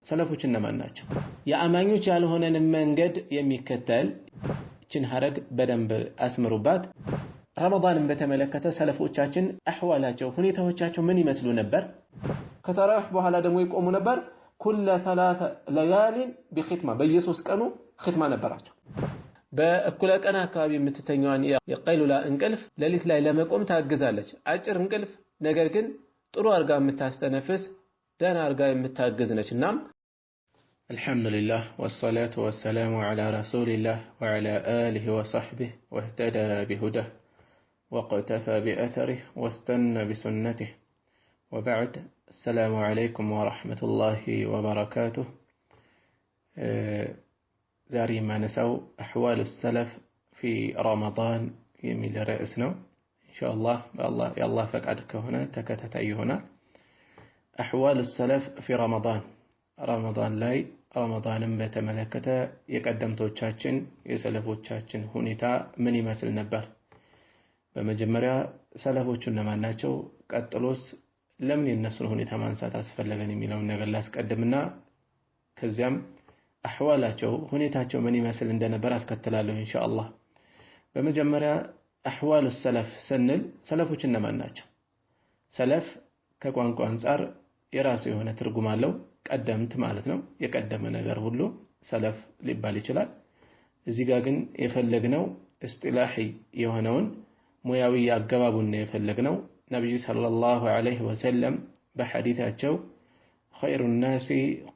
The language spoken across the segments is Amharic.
ሰለፎች እነማን ናቸው? የአማኞች ያልሆነን መንገድ የሚከተል እችን ሐረግ በደንብ አስምሩባት። ረመዳንን በተመለከተ ሰለፎቻችን አህዋላቸው ሁኔታዎቻቸው ምን ይመስሉ ነበር? ከተራዊህ በኋላ ደግሞ ይቆሙ ነበር። ኩለ ሰላተ ለያሊን ቢኺትማ በየሶስት ቀኑ ኺትማ ነበራቸው። በእኩለ ቀን አካባቢ የምትተኛዋን የቀይሉላ እንቅልፍ ሌሊት ላይ ለመቆም ታግዛለች። አጭር እንቅልፍ ነገር ግን ጥሩ አርጋ የምታስተነፍስ ደህና አርጋ የምታግዝ ነችና አልሐምዱሊላህ ወሰላቱ ወሰላሙ ዐላ ረሱሊላህ ወዐላ አሊሂ ወሰሕቢሂ ወህተዳ ቢሁዳህ ወቅተፋ ቢአተሪህ ወስተነ ቢሱነቲህ ወበዕድ። አሰላሙ ዐለይኩም ወረሕመቱላሂ ወበረካቱህ። ዛሬ የማነሳው አሕዋሉ ሰለፍ ፊ ረመዳን የሚል ርዕስ ነው። ኢንሻአላህ የአላህ ፈቃድ ከሆነ ተከታታይ ይሆናል። አሕዋሉ ሰለፍ ፊ ረመዳን ላይ ረመዳንን በተመለከተ የቀደምቶቻችን የሰለፎቻችን ሁኔታ ምን ይመስል ነበር? በመጀመሪያ ሰለፎቹ እነማን ናቸው? ቀጥሎስ ለምን የነሱን ሁኔታ ማንሳት አስፈለገን የሚለውን ነገር ላስቀድምና ከዚያም አሕዋላቸው ሁኔታቸው ምን ይመስል እንደነበር አስከትላለሁ ኢንሻአላህ። በመጀመሪያ አሕዋሉ ሰለፍ ስንል ሰለፎች እነማን ናቸው? ሰለፍ ከቋንቋ አንፃር የራሱ የሆነ ትርጉም አለው። ቀደምት ማለት ነው። የቀደመ ነገር ሁሉ ሰለፍ ሊባል ይችላል። እዚህ ጋር ግን የፈለግነው እስጢላሂ የሆነውን ሙያዊ አገባቡን ነው የፈለግነው። ነብዩ ሰለላሁ ዐለይሂ ወሰለም በሐዲታቸው ኸይሩ ናሲ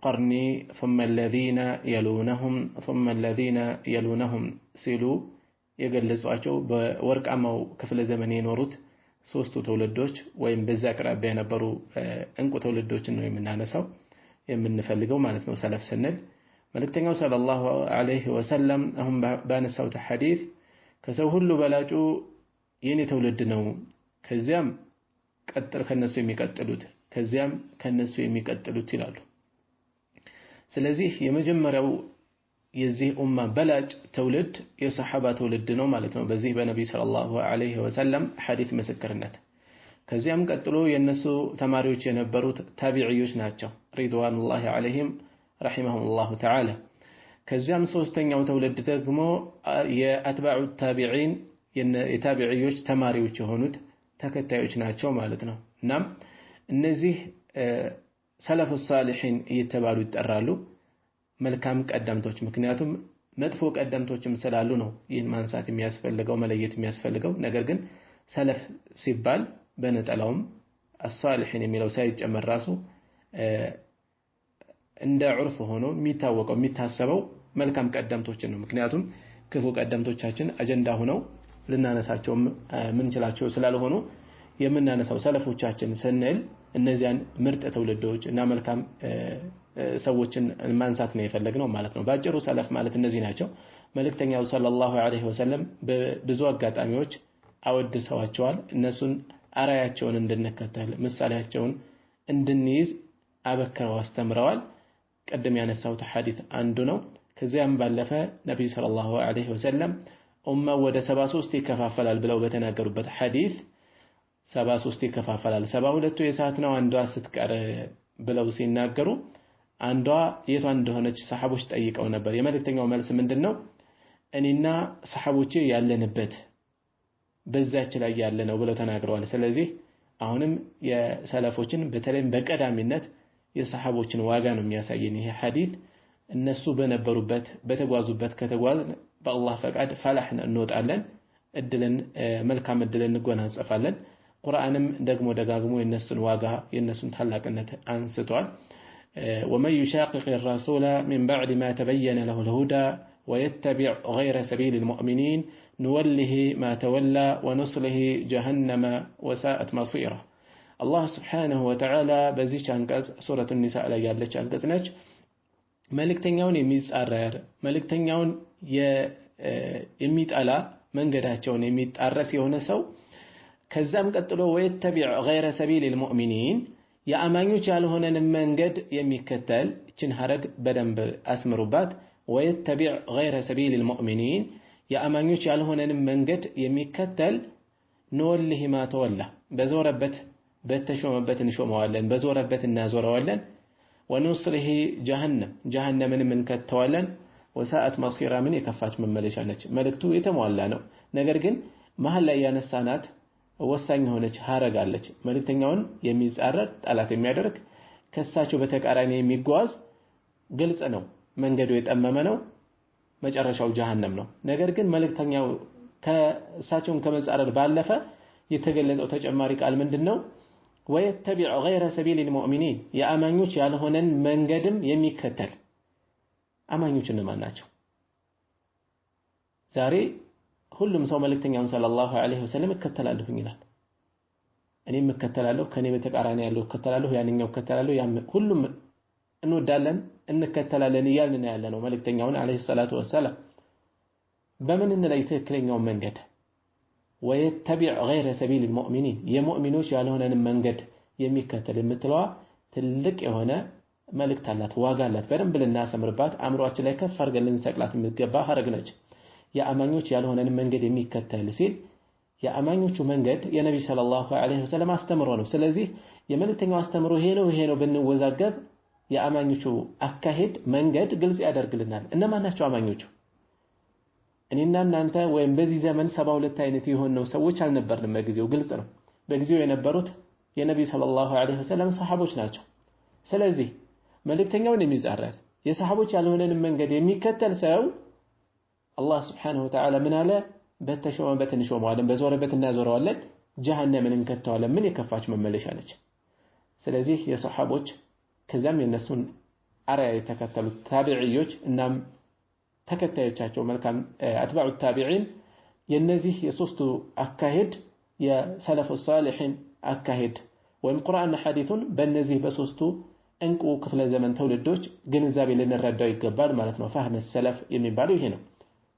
ቀርኒ ثم الذين يلونهم ثم الذين يلونهم ሲሉ የገለጿቸው በወርቃማው ክፍለ ዘመን የኖሩት ሶስቱ ትውልዶች ወይም በዛ አቅራቢያ የነበሩ እንቁ ትውልዶችን ነው የምናነሳው የምንፈልገው ማለት ነው። ሰለፍ ስንል መልእክተኛው ሰለላሁ ዐለይሂ ወሰለም አሁን ባነሳው ሐዲስ ከሰው ሁሉ በላጩ የኔ ትውልድ ነው፣ ከዚያም ከነሱ የሚቀጥሉት ከዚያም ከነሱ የሚቀጥሉት ይላሉ። ስለዚህ የመጀመሪያው የዚህ ኡማ በላጭ ትውልድ የሰሐባ ትውልድ ነው ማለት ነው በዚህ በነብዩ ሰለላሁ ዐለይሂ ወሰለም ሐዲስ ምስክርነት። ከዚያም ቀጥሎ የነሱ ተማሪዎች የነበሩት ታቢዒዎች ናቸው ሪድዋኑላሂ ዐለይሂም ረሂመሁሙላሁ ተዓላ። ከዚያም ሶስተኛው ትውልድ ደግሞ የአትባዑ ታቢዒን የታቢዒዎች ተማሪዎች የሆኑት ተከታዮች ናቸው ማለት ነው። እናም እነዚህ ሰለፉ ሳሊሒን እየተባሉ ይጠራሉ፣ መልካም ቀደምቶች። ምክንያቱም መጥፎ ቀደምቶችም ስላሉ ነው ይህን ማንሳት የሚያስፈልገው መለየት የሚያስፈልገው። ነገር ግን ሰለፍ ሲባል በነጠላውም አሳሊሒን የሚለው ሳይጨመር ራሱ እንደ ዑርፍ ሆኖ የሚታወቀው የሚታሰበው መልካም ቀደምቶችን ነው። ምክንያቱም ክፉ ቀደምቶቻችን አጀንዳ ሆነው ልናነሳቸውም ምንችላቸው ስላልሆኑ የምናነሳው ሰለፎቻችን ስንል እነዚያን ምርጥ ትውልዶች እና መልካም ሰዎችን ማንሳት ነው የፈለግነው ማለት ነው። ባጭሩ ሰለፍ ማለት እነዚህ ናቸው። መልእክተኛው ሰለላሁ ዐለይሂ ወሰለም በብዙ አጋጣሚዎች አወድሰዋቸዋል። እነሱን አራያቸውን እንድንከተል ምሳሌያቸውን እንድንይዝ አበክረው አስተምረዋል። ቀደም ያነሳሁት ሐዲስ አንዱ ነው። ከዚያም ባለፈ ነብዩ ሰለላሁ ዐለይሂ ወሰለም ኡማው ወደ 73 ይከፋፈላል ብለው በተናገሩበት ሐዲስ 73 ይከፋፈላል፣ 72ቱ የሰዓት ነው አንዷ ስትቀር ብለው ሲናገሩ አንዷ የቷ እንደሆነች ሰሐቦች ጠይቀው ነበር። የመልእክተኛው መልስ ምንድነው? እኔና ሰሐቦቼ ያለንበት በዛች ላይ ያለ ነው ብለው ተናግረዋል። ስለዚህ አሁንም የሰለፎችን በተለይም በቀዳሚነት የሰሐቦችን ዋጋ ነው የሚያሳየን ይሄ ሐዲስ። እነሱ በነበሩበት በተጓዙበት ከተጓዝን በአላህ ፈቃድ ፈላህ እንወጣለን፣ መልካም እድልን እንጎናጸፋለን። ቁርአንም ደግሞ ደጋግሞ የነሱን ዋጋ የነሱን ታላቅነት አንስቷል። ወመን ዩሻቂቅ الرسول من بعد ما تبين له الهدى ويتبع غير سبيل المؤمنين نوله ما تولى ونصله جهنم وساءت مصيره። الله سبحانه وتعالى በዚህች አንቀጽ ሱረቱ ኒሳ ላይ ያለች አንቀጽ ነች። መልእክተኛውን የሚጻረር መልእክተኛውን የሚጠላ መንገዳቸውን የሚጣረስ የሆነ ሰው ከዛም ቀጥሎ ወይተቢዕ ገይረ ሰቢሊል ሙእሚኒን የአማኞች ያልሆነን መንገድ የሚከተል እችን ሐረግ በደንብ አስምሩባት። ወይተቢዕ ገይረ ሰቢሊል ሙእሚኒን የአማኞች ያልሆነን መንገድ የሚከተል ንወልህ ማ ተወላ በዞረበት በተሾመበት እንሾመዋለን፣ በዞረበት እናዞረዋለን። ወኑስሊሂ ጀሃነምን እንከተዋለን ወሰአት መሲራ ምን የከፋች መመለሻ ነች። መልእክቱ የተሟላ ነው። ነገር ግን መሃል ላይ ያነሳናት ወሳኝ ሆነች ሐረጋለች። መልእክተኛውን የሚጻረር ጠላት የሚያደርግ ከሳቸው በተቃራኒ የሚጓዝ ግልጽ ነው፣ መንገዱ የጠመመ ነው፣ መጨረሻው ጀሃነም ነው። ነገር ግን መልእክተኛው ከሳቸውን ከመጻረር ባለፈ የተገለጸው ተጨማሪ ቃል ምንድነው? ወይተቢዑ ገይረ ሰቢሊል ሙእሚኒን የአማኞች ያልሆነን መንገድም የሚከተል። አማኞች እነማን ናቸው? ዛሬ ሁሉም ሰው መልእክተኛውን ሰለላሁ ዐለይሂ ወሰለም እከተላለሁ ይላል። እኔም እከተላለሁ፣ ከኔ በተቃራኒ ያለው እከተላለሁ፣ ያንኛው እከተላለሁ፣ ሁሉም እንወዳለን እንከተላለን እያልን ነው ያለነው መልእክተኛውን ዐለይሂ ሰላቱ ወሰላም። በምን እንለይ ትክክለኛውን መንገድ? ወይተቢዕ ገይረ ሰቢሊል ሙእሚኒን የሙእሚኖች ያልሆነን መንገድ የሚከተል የምትለዋ ትልቅ የሆነ መልእክት አላት፣ ዋጋ አላት። በደንብ ልናሰምርባት አእምሮአችን ላይ ከፍ አድርገን ልንሰቅላት የሚገባ ሐረግ ነች። የአማኞች ያልሆነን መንገድ የሚከተል ሲል የአማኞቹ መንገድ የነብይ ሰለላሁ ዐለይሂ ወሰለም አስተምሮ ነው። ስለዚህ የመልእክተኛው አስተምሮ ይሄ ነው ብንወዛገብ የአማኞቹ አካሄድ መንገድ ግልጽ ያደርግልናል። እነማን ናቸው አማኞቹ? እኔና እናንተ ወይም በዚህ ዘመን 72 አይነት የሆነው ሰዎች አልነበርንም። በጊዜው ግልጽ ነው። በጊዜው የነበሩት የነብይ ሰለላሁ ዐለይሂ ወሰለም ሰሃቦች ናቸው። ስለዚህ መልእክተኛውን የሚጻረር የሰሃቦች ያልሆነን መንገድ የሚከተል ሰው አላህ Subhanahu Wa Ta'ala ምን አለ? በተሾመበት እንሾመዋለን፣ በዞረበት እናዞረዋለን፣ ጀሃነምን እንከተዋለን። ምን የከፋች መመለሻ ነች። ስለዚህ የሰሃቦች ከዛም የነሱን አርአያ የተከተሉት ታቢዒዎች እናም ተከታዮቻቸው መልካም አትባዑ ታቢዒን የነዚህ የሶስቱ አካሄድ የሰለፉ ሷሊሒን አካሄድ ወይም ቁርአንና ሐዲሱን በእነዚህ በሶስቱ እንቁ ክፍለ ዘመን ትውልዶች ግንዛቤ ልንረዳው ይገባል ማለት ነው። ፈህመ ሰለፍ የሚባለው ይሄ ነው፣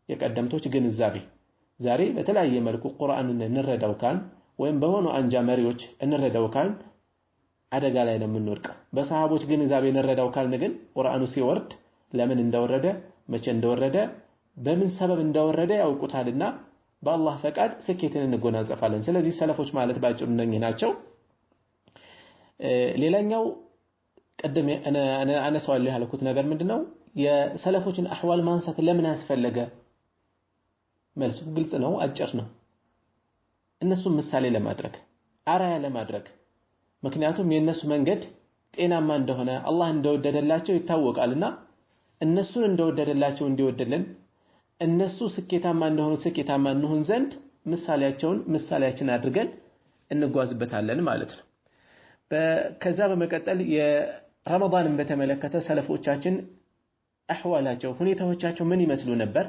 የቀደምቶች ግንዛቤ። ዛሬ በተለያየ መልኩ ቁርአንን እንረዳው ካል ወይም በሆኑ አንጃ መሪዎች እንረዳው ካል አደጋ ላይ ነው የምንወድቀው። በሰሃቦች ግንዛቤ እንረዳው ካልን ግን ቁርአኑ ሲወርድ ለምን እንደወረደ፣ መቼ እንደወረደ፣ በምን ሰበብ እንደወረደ ያውቁታልና በአላህ ፈቃድ ስኬትን እንጎናጸፋለን። ስለዚህ ሰለፎች ማለት ባጭሩ እነኚህ ናቸው። ሌላኛው ቀደም እኔ አነሳዋለሁ ያልኩት ነገር ምንድነው? የሰለፎችን አህዋል ማንሳት ለምን አስፈለገ? መልሱ ግልጽ ነው፣ አጭር ነው። እነሱን ምሳሌ ለማድረግ አራያ ለማድረግ ምክንያቱም የነሱ መንገድ ጤናማ እንደሆነ አላህ እንደወደደላቸው ይታወቃልና እነሱን እንደወደደላቸው እንዲወደልን እነሱ ስኬታማ እንደሆኑ ስኬታማ እንሆን ዘንድ ምሳሌያችን አድርገን እንጓዝበታለን ማለት ነው። ከዛ በመቀጠል የረመዳንን በተመለከተ ሰለፎቻችን አህዋላቸው ሁኔታዎቻቸው ምን ይመስሉ ነበር?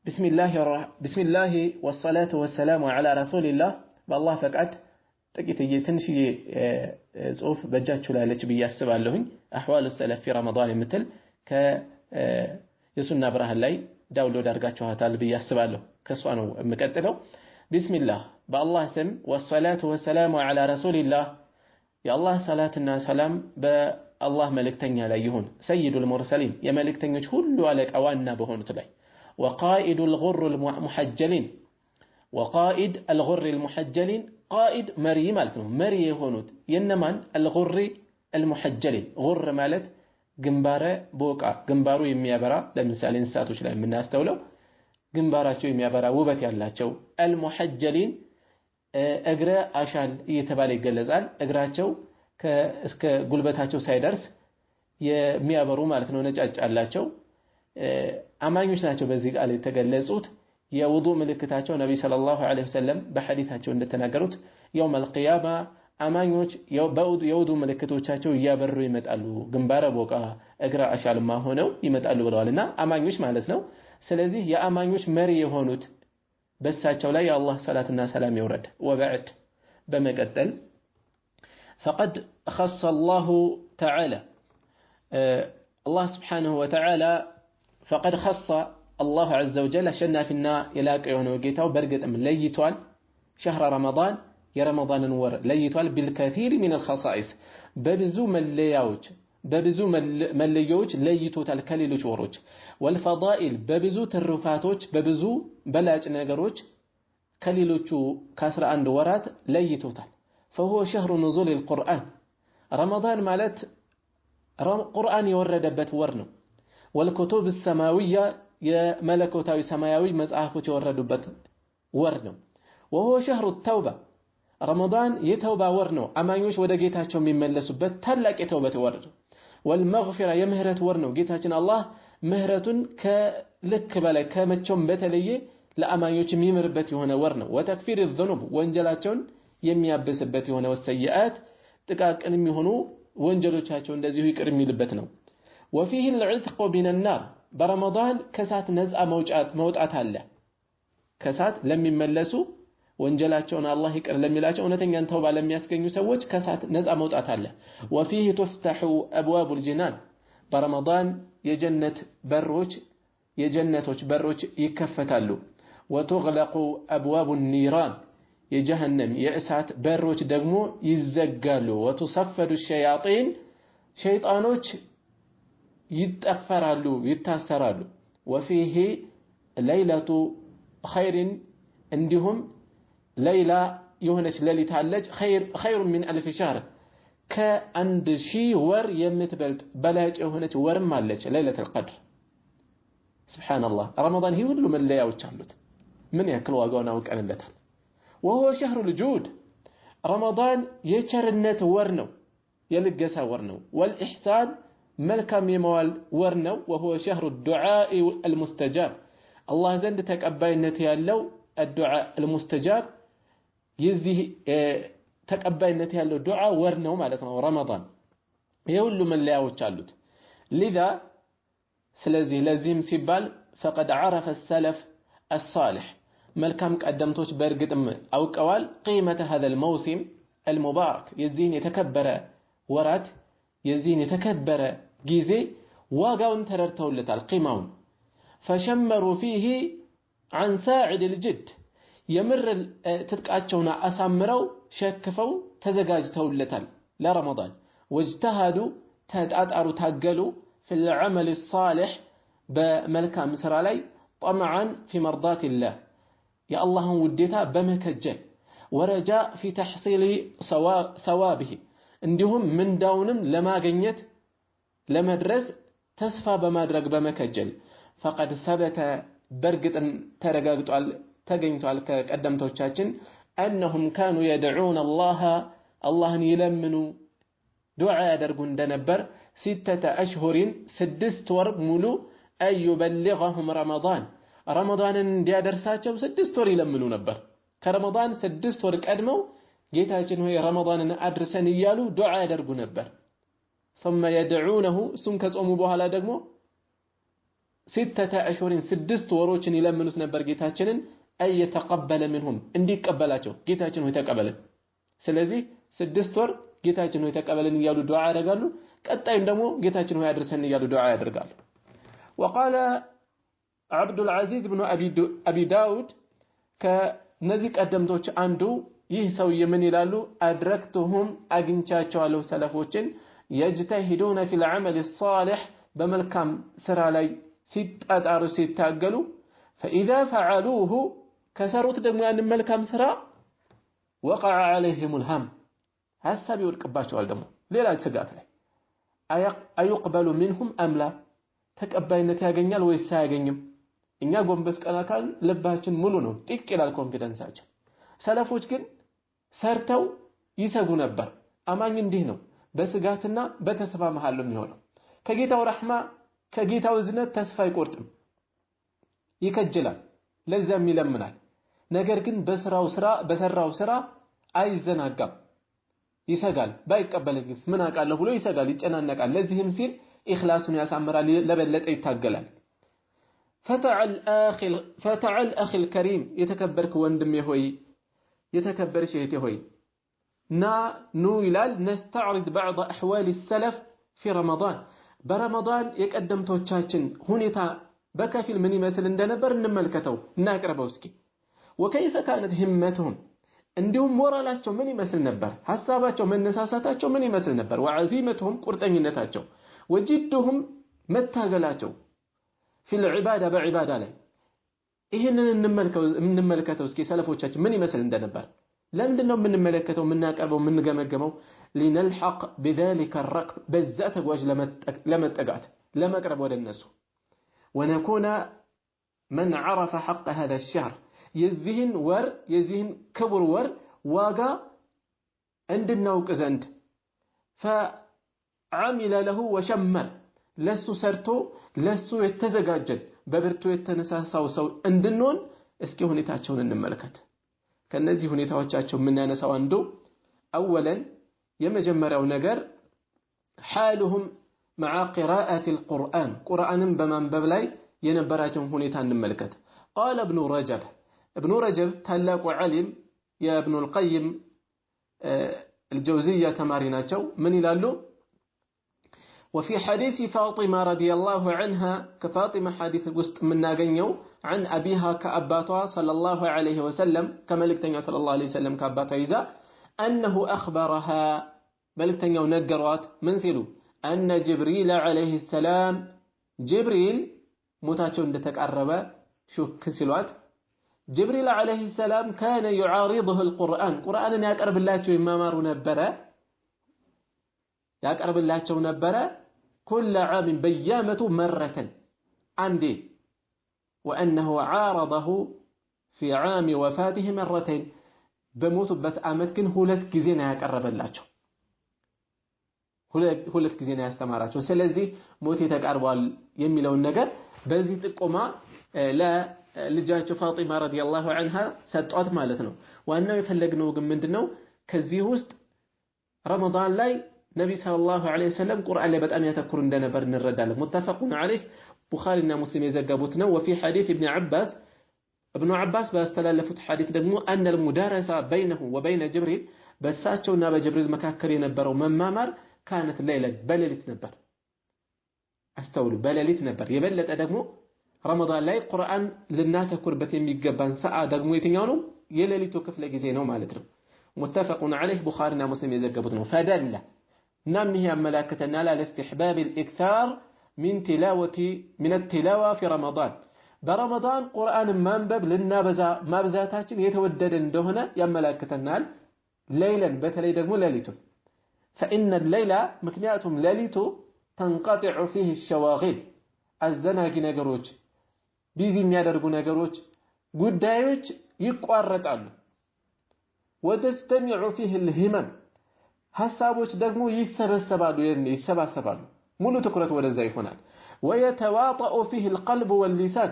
ቢስሚላህ ወሰላቱ ወሰላሙ ዐላ ረሱሊላህ በአላህ ፈቃድ ጥቂትዬ ትንሽዬ ጽሁፍ በእጃችሁ ላይ አለች ብዬ አስባለሁኝ። አህዋሉ ሰለፍ ፊ ረመዳን የምትል የሱና ብርሃን ላይ ዳውንሎድ አድርጋችኋታል ብዬ አስባለሁ። ከሷ ነው የምቀጥለው። ቢስሚላህ በአላህ ስም ወሰላቱ ወሰላሙ ዐላ ረሱሊላህ የአላህ ሰላትና ሰላም በአላህ መልእክተኛ ላይ ይሁን። ሰይዱል ሙርሰሊን የመልእክተኞች ሁሉ አለቃ ዋና በሆኑት ላይ ወቃኢዱል ጉሩል ሙሐጀሊን ወቃኢድ አልጉሪል ሙሐጀሊን ቃኢድ መሪ ማለት ነው። መሪ የሆኑት የነማን? አልጉሪ አልሙሐጀሊን። ጉር ማለት ግንባረ ቦቃ ግንባሩ የሚያበራ ለምሳሌ እንስሳቶች ላይ የምናስተውለው ግንባራቸው የሚያበራ ውበት ያላቸው አልሙሐጀሊን እግረ አሻል እየተባለ ይገለጻል። እግራቸው እስከ ጉልበታቸው ሳይደርስ የሚያበሩ ማለት ነው፣ ነጫጭ አላቸው። አማኞች ናቸው በዚህ ቃል የተገለጹት። የውዱእ ምልክታቸው ነብይ ሰለላሁ ዐለይሂ ወሰለም በሐዲታቸው እንደተናገሩት የውመል ቂያማ አማኞች የውዱእ ምልክቶቻቸው እያበሩ ይመጣሉ፣ ግንባረ ቦቃ እግረ አሻልማ ሆነው ይመጣሉ ብለዋልና አማኞች ማለት ነው። ስለዚህ የአማኞች መሪ የሆኑት በሳቸው ላይ የአላህ ሰላትና ሰላም ይውረድ። ወበዕድ በመቀጠል ፈቀድ ኸሰ አላሁ ተዓላ አላህ ስብሓንሁ ወተዓላ ፈቀድ ኸሰ አላሁ ዐዘ ወጀል አሸናፊና የላቀ የሆነው ጌታው በእርግጥም ለይቷል ሸህረ ረመዳን የረመዳንን ወር ለይቷል ቢልከሲር ሚነል ኸሳኢስ በብዙ መለያዎች በብዙ መለያዎች ለይቶታል ከሌሎች ወሮች። ወልፈዳኢል በብዙ ትሩፋቶች በብዙ በላጭ ነገሮች ከሌሎቹ ከ11 ወራት ለይቶታል። فهو شهر نزول القرآن ረመዳን ማለት ቁርአን የወረደበት ወር ነው። ወልኩቱብ ሰማዊያ የመለኮታዊ ሰማያዊ መጽሐፎች የወረዱበት ወር ነው። وهو شهر التوبة رمضان የተውባ ወር ነው። አማኞች ወደ ጌታቸው የሚመለሱበት ታላቅ የተውበት ወር ነው። والمغفرة የምህረት ወር ነው። ጌታችን አላህ ምህረቱን ከልክ በላይ ከመቼውም በተለየ ለአማኞች የሚምርበት የሆነ ወር ነው። وتكفير الذنوب ወንጀላቸውን የሚያብስበት የሆነ ወሰይአት ጥቃቅን የሚሆኑ ወንጀሎቻቸው እንደዚሁ ይቅር የሚልበት ነው። وفيه العتق من النار برمضان ከሳት ነፃ መውጣት አለ። ከሳት ለሚመለሱ ወንጀላቸውን አላህ ይቅር ለሚላቸው እውነተኛን ተውባ ለሚያስገኙ ሰዎች ከሳት ነፃ መውጣት አለ። وفيه تفتح ابواب الجنان برمضان የጀነት በሮች የጀነቶች በሮች ይከፈታሉ። وتغلق ابواب النيران የጀሃነም የእሳት በሮች ደግሞ ይዘጋሉ። وتصفد الشياطين ሸይጣኖች ይጠፈራሉ ይታሰራሉ። وفيه ليلة خير እንዲሁም ሌላ የሆነች ሌሊት አለች خير من ألف شهر ከአንድ ሺህ ወር የምትበልጥ በላጭ የሆነች ወርም አለች ليلة القدر سبحان الله رمضان هي ሁሉ መለያዎች አሉት። ምን ያክል ዋጋውን አውቀንለታል። وهو شهر الجود رمضان የቸርነት ወር ነው የልገሳ ወር ነው። والإحسان መልካም የመዋል ወር ነው። وهو شهر الدعاء المستجاب الله ዘንድ ተቀባይነት ያለው الدعاء المستجاب የዚህ ተቀባይነት ያለው ዱዓ ወር ነው ማለት ነው ረመዳን። የሁሉ መለያዎች አሉት። لذا ስለዚህ ለዚህም ሲባል فقد عرف السلف الصالح መልካም ቀደምቶች በእርግጥም አውቀዋል قيمة هذا الموسم المبارك የዚህን የተከበረ ወራት የዚህን የተከበረ ጊዜ ዋጋውን ተረድተውለታል ቂማውን فشمروا فيه عن ساعد الجد የምር ትጥቃቸውን አሳምረው ሸክፈው ተዘጋጅተውለታል ለረመዳን واجتهدوا ተጣጣሩ ታገሉ في العمل الصالح በመልካም ስራ ላይ طمعا في مرضات الله يا الله ውዴታ በመከጀል ورجاء في تحصيل ثوابه እንዲሁም ምንዳውንም ለማግኘት ለመድረስ ተስፋ በማድረግ በመከጀል فقد ثبت برغطن ተረጋግጧል ተገኝቷል ከቀደምቶቻችን انهم كانوا يدعون الله ይለምኑ ዱዓ ያደርጉ እንደነበር 6 أشهر 6 ወር ሙሉ ايبلغهم رمضانን እንዲያደርሳቸው 6 ወር ይለምኑ ነበር። ከረመዳን 6 ወር ቀድመው ጌታችን ሆይ ረመዳንን አድርሰን እያሉ ዱዓ ያደርጉ ነበር። ثم يدعونه እሱም ከጾሙ በኋላ ደግሞ 6 أشهر 6 ወሮችን ይለምኑት ነበር ጌታችንን أن يتقبل منهم እንዲቀበላቸው ጌታችን ሆይ ተቀበለን። ስለዚህ 6 ወር ጌታችን ሆይ ተቀበለን እያሉ ዱዓ ያደርጋሉ። ቀጣይም ደግሞ ጌታችን ሆይ አድርሰን እያሉ ዱዓ ያደርጋሉ። وقال عبد العزيز بن أبي داود ከነዚህ ቀደምቶች አንዱ ይህ ሰውዬ ምን ይላሉ? أدركتهم አግኝቻቸዋለሁ ሰለፎችን يجتهدون في العمل الصالح በመልካም ስራ ላይ ሲጣጣሩ ሲታገሉ فإذا فعلوه ከሰሩት ደግሞ ያን መልካም ስራ وقع عليهم الهم ሐሳብ ይወድቅባቸዋል። ደግሞ ሌላ ስጋት ላይ أيقبل منهم أم لا ተቀባይነት ያገኛል ወይስ አያገኝም? እኛ ጎንበስ ቀና ካል ልባችን ሙሉ ነው ጥቅ ይላል ኮንፊደንሳችን። ሰለፎች ግን ሰርተው ይሰጉ ነበር። አማኝ እንዲህ ነው በስጋትና በተስፋ መሃል ነው የሚሆነው። ከጌታው ረህማ ከጌታው እዝነት ተስፋ አይቆርጥም፣ ይከጅላል፣ ለዛም ይለምናል። ነገር ግን በሰራው ስራ አይዘናጋም፣ ይሰጋል። ባይቀበልስ ምን አቃለሁ ብሎ ይሰጋል፣ ይጨናነቃል። ለዚህም ሲል ኢኽላሱን ያሳምራል፣ ለበለጠ ይታገላል። فتعال أخي الكريم يتكبرك وندمي هوي يتكبر شيئتي هوي نو يلال نستعرض بعض أحوال السلف في رمضان برمضان يقدم توچاچن هونيتا بكافل مني مثل اندنبر نملكتو ناقربوسكي وكيف كانت همتهم عندهم مورالاتهم من يمثل نبر حساباتهم منساساتهم من يمثل نبر وعزيمتهم قرطنينتاچو وجدهم متاغلاتهم في العبادة بعبادة ላይ ይሄንን እንመልከተው እስኪ ሰለፎቻችን ምን ይመስል እንደነበር። ለምንድነው የምንመለከተው የምናቀርበው የምንገመገመው? لنلحق بذلك الركب بزات وجه لما تقعت لما قرب ود الناس ونكون من عرف حق هذا الشهر يزهن كبر ور واقع عندنا وكزند فعمل له وشمر لسو سرتو لسو يتزجاجل ببرتو يتنساساو سو عندنون اسكي ሁኔታቸውን እንመልከት ከነዚህ ሁኔታዎቻቸው ምን ያነሳው አንዱ اولا የመጀመሪያው ነገር حالهم مع قراءة القرآن قرآن بمنبب ላይ የነበራቸውን ሁኔታ እንመልከት قال ابن رجب ታላቁ ዓሊም የابن القيم الجوزية تماري ናቸው ምን ይላሉ وفي حديث فاطمة رضي الله عنها كفاطمة حديث ውስጥ የምናገኘው عن أبيها كأباتها صلى الله عليه وسلم كملكتنيا صلى الله عليه وسلم كأباتها إذا أنه أخبرها ملكتنيا ونقرات من سيلو أن جبريل عليه السلام جبريل متاتشو تقرب شو كسلوات جبريل عليه السلام كان يعارضه القرآن قرآن يقرب الله إمامار نبرة يقرب الله نبرة كل عام بيامة مرة عندي وأنه عارضه في عام وفاته مرتين بموت بتأمت كن هولت كزينا يقرب الله هولت كزينا يستمرات وسلزي موت يتقرب يميلو النجر بزي تقوما لا ልጃቸው ፋጢማ ረዲየላሁ ዐንሃ ሰጧት ማለት ነው ዋናው የፈለግነው ግን ምንድነው ከዚህ ውስጥ ረመዳን ላይ ነብይ ሰለላሁ ዐለይሂ ወሰለም ቁርአን ላይ በጣም ያተኩሩ እንደነበር እንረዳለን ሙተፈቁን ዐለይህ ቡኻሪና ሙስሊም የዘገቡት ነው وفي حديث ابن عباس ባስተላለፉት ሐዲስ ደግሞ ان المدارسه بينه وبين جبريل በሳቸውና በጅብሪል መካከል የነበረው መማማር كانت ليلا በሌሊት ነበር አስተውሉ በሌሊት ነበር የበለጠ ደግሞ رمضان ላይ ቁርአን ልናተኩርበት የሚገባን ሰዓት ደግሞ የትኛው ነው የሌሊቱ ክፍለ ጊዜ ነው ማለት ነው متفقون عليه ቡኻሪና ሙስሊም የዘገቡት ነው فدل نمه ملائكتنا على استحباب الاكثار من التلاوه في رمضان برمضان قرآن ማንበብ ማብዛታችን የተወደደ እንደሆነ ያመላክተናል ليلا በተለይ ደግሞ ሌሊቱ فإن الليل ምክንያቱም ሌሊቱ تنقطع فيه الشواغل አዘናጊ ነገሮች ቢዚ የሚያደርጉ ነገሮች ጉዳዮች ይቋረጣሉ وتستمع فيه الهمم ሐሳቦች ደግሞ ይሰበሰባሉ ሙሉ ትኩረት ወደዛ ይሆናል ويتواطأ فيه القلب واللسان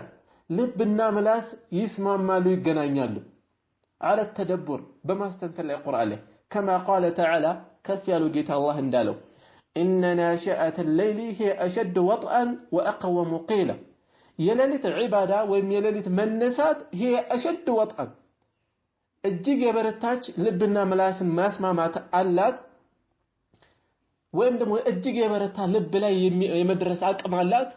ልብና ምላስ ይስማማሉ ይገናኛሉ على التدبر በማስተንተን القرآن ላይ كما قال تعالى كف ያለው ጌታ አላህ እንዳለው إن ناشئة الليل هي أشد وطئا وأقوم قيلا يلالت عبادة ويم يلالت منسات هي أشد وطئا الجيج يبرتاج لبنا ملاس ماسما ما تقلت ويم دمو الجيج يبرتا لب لا يمدرس أكمالات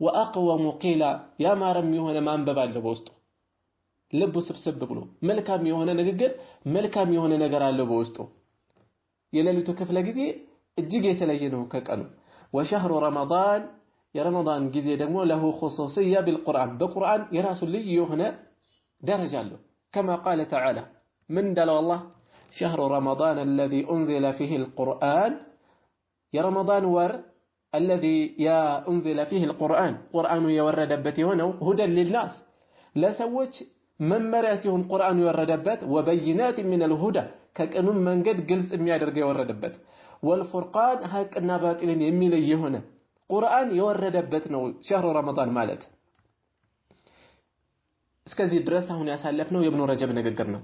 وأقوم قيلا يا ما رمي هنا ما انببال لبوستو لبو سبسب بلو ملكا ميوهنا نقر ملكا ميوهنا نقر لبوستو يلالتو كيف لقزي እጅግ የተለየ ነው ከቀኑ وشهر رمضان የረመዳን ጊዜ ደግሞ له خصوصيه بالقران በቁርአን የራሱ ልዩ የሆነ ደረጃ አለው كما قال تعالى من دل الله شهر رمضان الذي انزل فيه القران يا رمضان ور الذي انزل فيه القران قران يوردበት የሆነው هدى للناس ለሰዎች መመሪያ ሲሆን ቁርአን የወረደበት وبينات من الهدى ከቀኑም መንገድ ግልጽ የሚያደርግ የወረደበት والفرقان حقنا باطلين የሚለይ የሆነ ቁርአን የወረደበት ነው شهر رمضان ማለት እስከዚህ ድረስ አሁን ያሳለፍነው የኢብኑ ረጀብ ንግግር ነው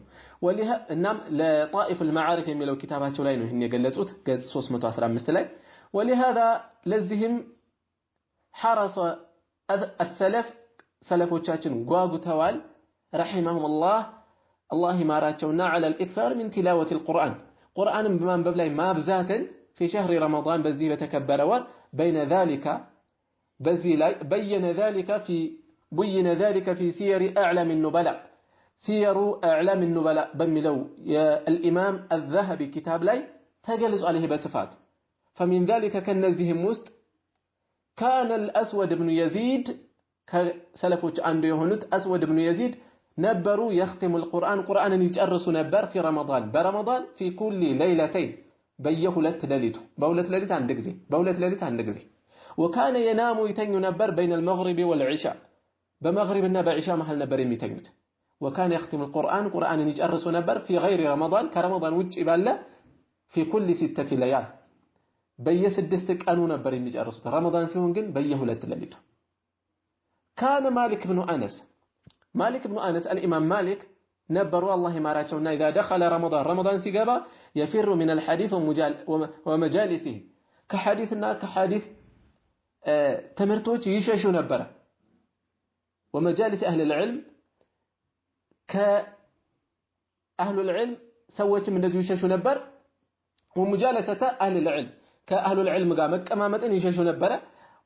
እናም ለጣኢፍ المعارف የሚለው ኪታባቸው ላይ ነው ይሄን የገለጹት ገጽ 315 ላይ ولهذا ለዚህም حرص السلف ሰለፎቻችን ጓጉተዋል رحمهم الله ይማራቸውና على الاكثار من تلاوة القرآن قرآن بمنبب لاي مابزاتن في شهر رمضان بزي بتكبر بين ذلك بزي لاي بين ذلك في سير أعلام النبلاء سير أعلام النبلاء بملو الإمام الذهبي كتاب لاي تجلس عليه بصفات فمن ذلك كان نزهم مست كان الأسود بن يزيد سلفوش عنده يهونت أسود بن يزيد نبروا يختم القرآن قرآن يتأرسوا نبر في رمضان برمضان في كل ليلتين በየሁለት ሌሊቱ በሁለት ሌሊት አንድ ጊዜ በሁለት ሌሊት አንድ ጊዜ وكان ينام يتኙ ነበር بين المغرب والعشاء በመግሪብና በዒሻ መሃል ነበር የሚተኙት وكان يختم القرآن قرآንን ይጨርሱ ነበር في غير رمضان ከረመዳን ውጪ ባለ في كل 6 ليال በየ6 ቀኑ ነበር የሚጨርሱት ረመዳን ሲሆን ግን በየሁለት ሌሊቱ كان مالك بن أنس الإمام مالك نبروا الله يماراتنا إذا دخل رمضان سيقابا يفر من الحديث ومجالسه كحديثنا كحديث تمرتوش يشاشو نبرا ومجالس أهل العلم كأهل العلم سوت من ذي يشاشو نبر ومجالسة أهل العلم كأهل العلم قامك أمامة يشاشو نبرا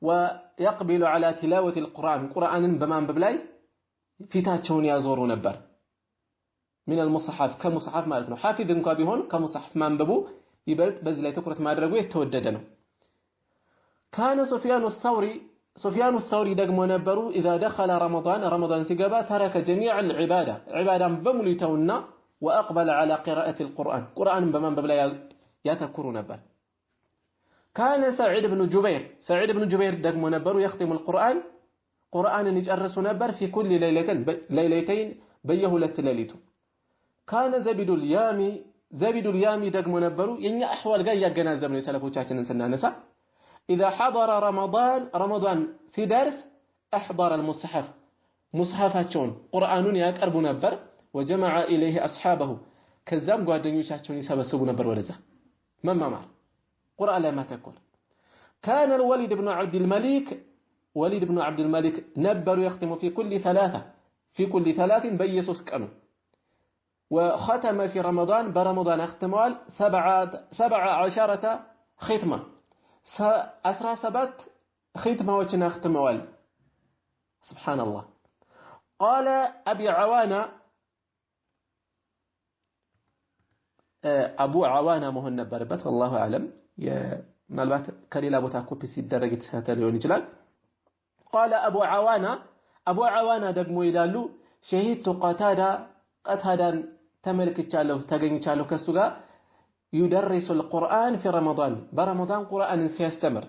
ويقبل على تلاوة القرآن بمان ببلاي في تاتشون يزوروا نبر من المصحف كمصحف مالتنا حافظ እንኳን ቢሆን ከመصحف ማንበቡ ይበልጥ በዚህ ላይ ትኩረት ማድረጉ የተወደደ ነው كان سفيان الثوري ደግሞ ነበሩ اذا دخل رمضان ሲገባ ترك جميع العباده عبادان በሙሉ ይተውና واقبل على قراءه القرآن قرآن በማንበብ ላይ ያተኩሩ ነበር كان سعيد بن جبير ደግሞ ነበሩ يختم القرآن قرآንን ይጨርሱ ነበር في كل ليلتين በየሁለት ሌሊቱ كان زبيد اليامي ደግሞ ነበሩ የኛ አህዋል ጋር ያገናዘብነው የሰለፎቻችንን ስናነሳ اذا حضر رمضان ሲደርስ احضر المصحف مصحفاቸውን ቁርአኑን ያቀርቡ ነበር وجمع اليه اصحابه ከዛም ጓደኞቻቸውን ይሰበስቡ ነበር ወደዛ መማማር ቁርአን ላይ ማተኮር كان الوليد بن عبد الملك ነበሩ يختم في كل 3 በየሶስት ቀኑ وختم في رمضان برمضان اختمال 17 ختمة 17 ختمة وجنا اختموال سبحان الله قال أبو عوانة مهن بربت والله أعلم مالبات كليل أبو تاكو بسي درجة سهتليون جلال قال أبو عوانة دقمو يلالو شهدت قتادا ተመልክቻለሁ ተገኝቻለሁ ከሱ ጋር يدرس القرآن في رمضان برمضان قرآن ሲያስተምር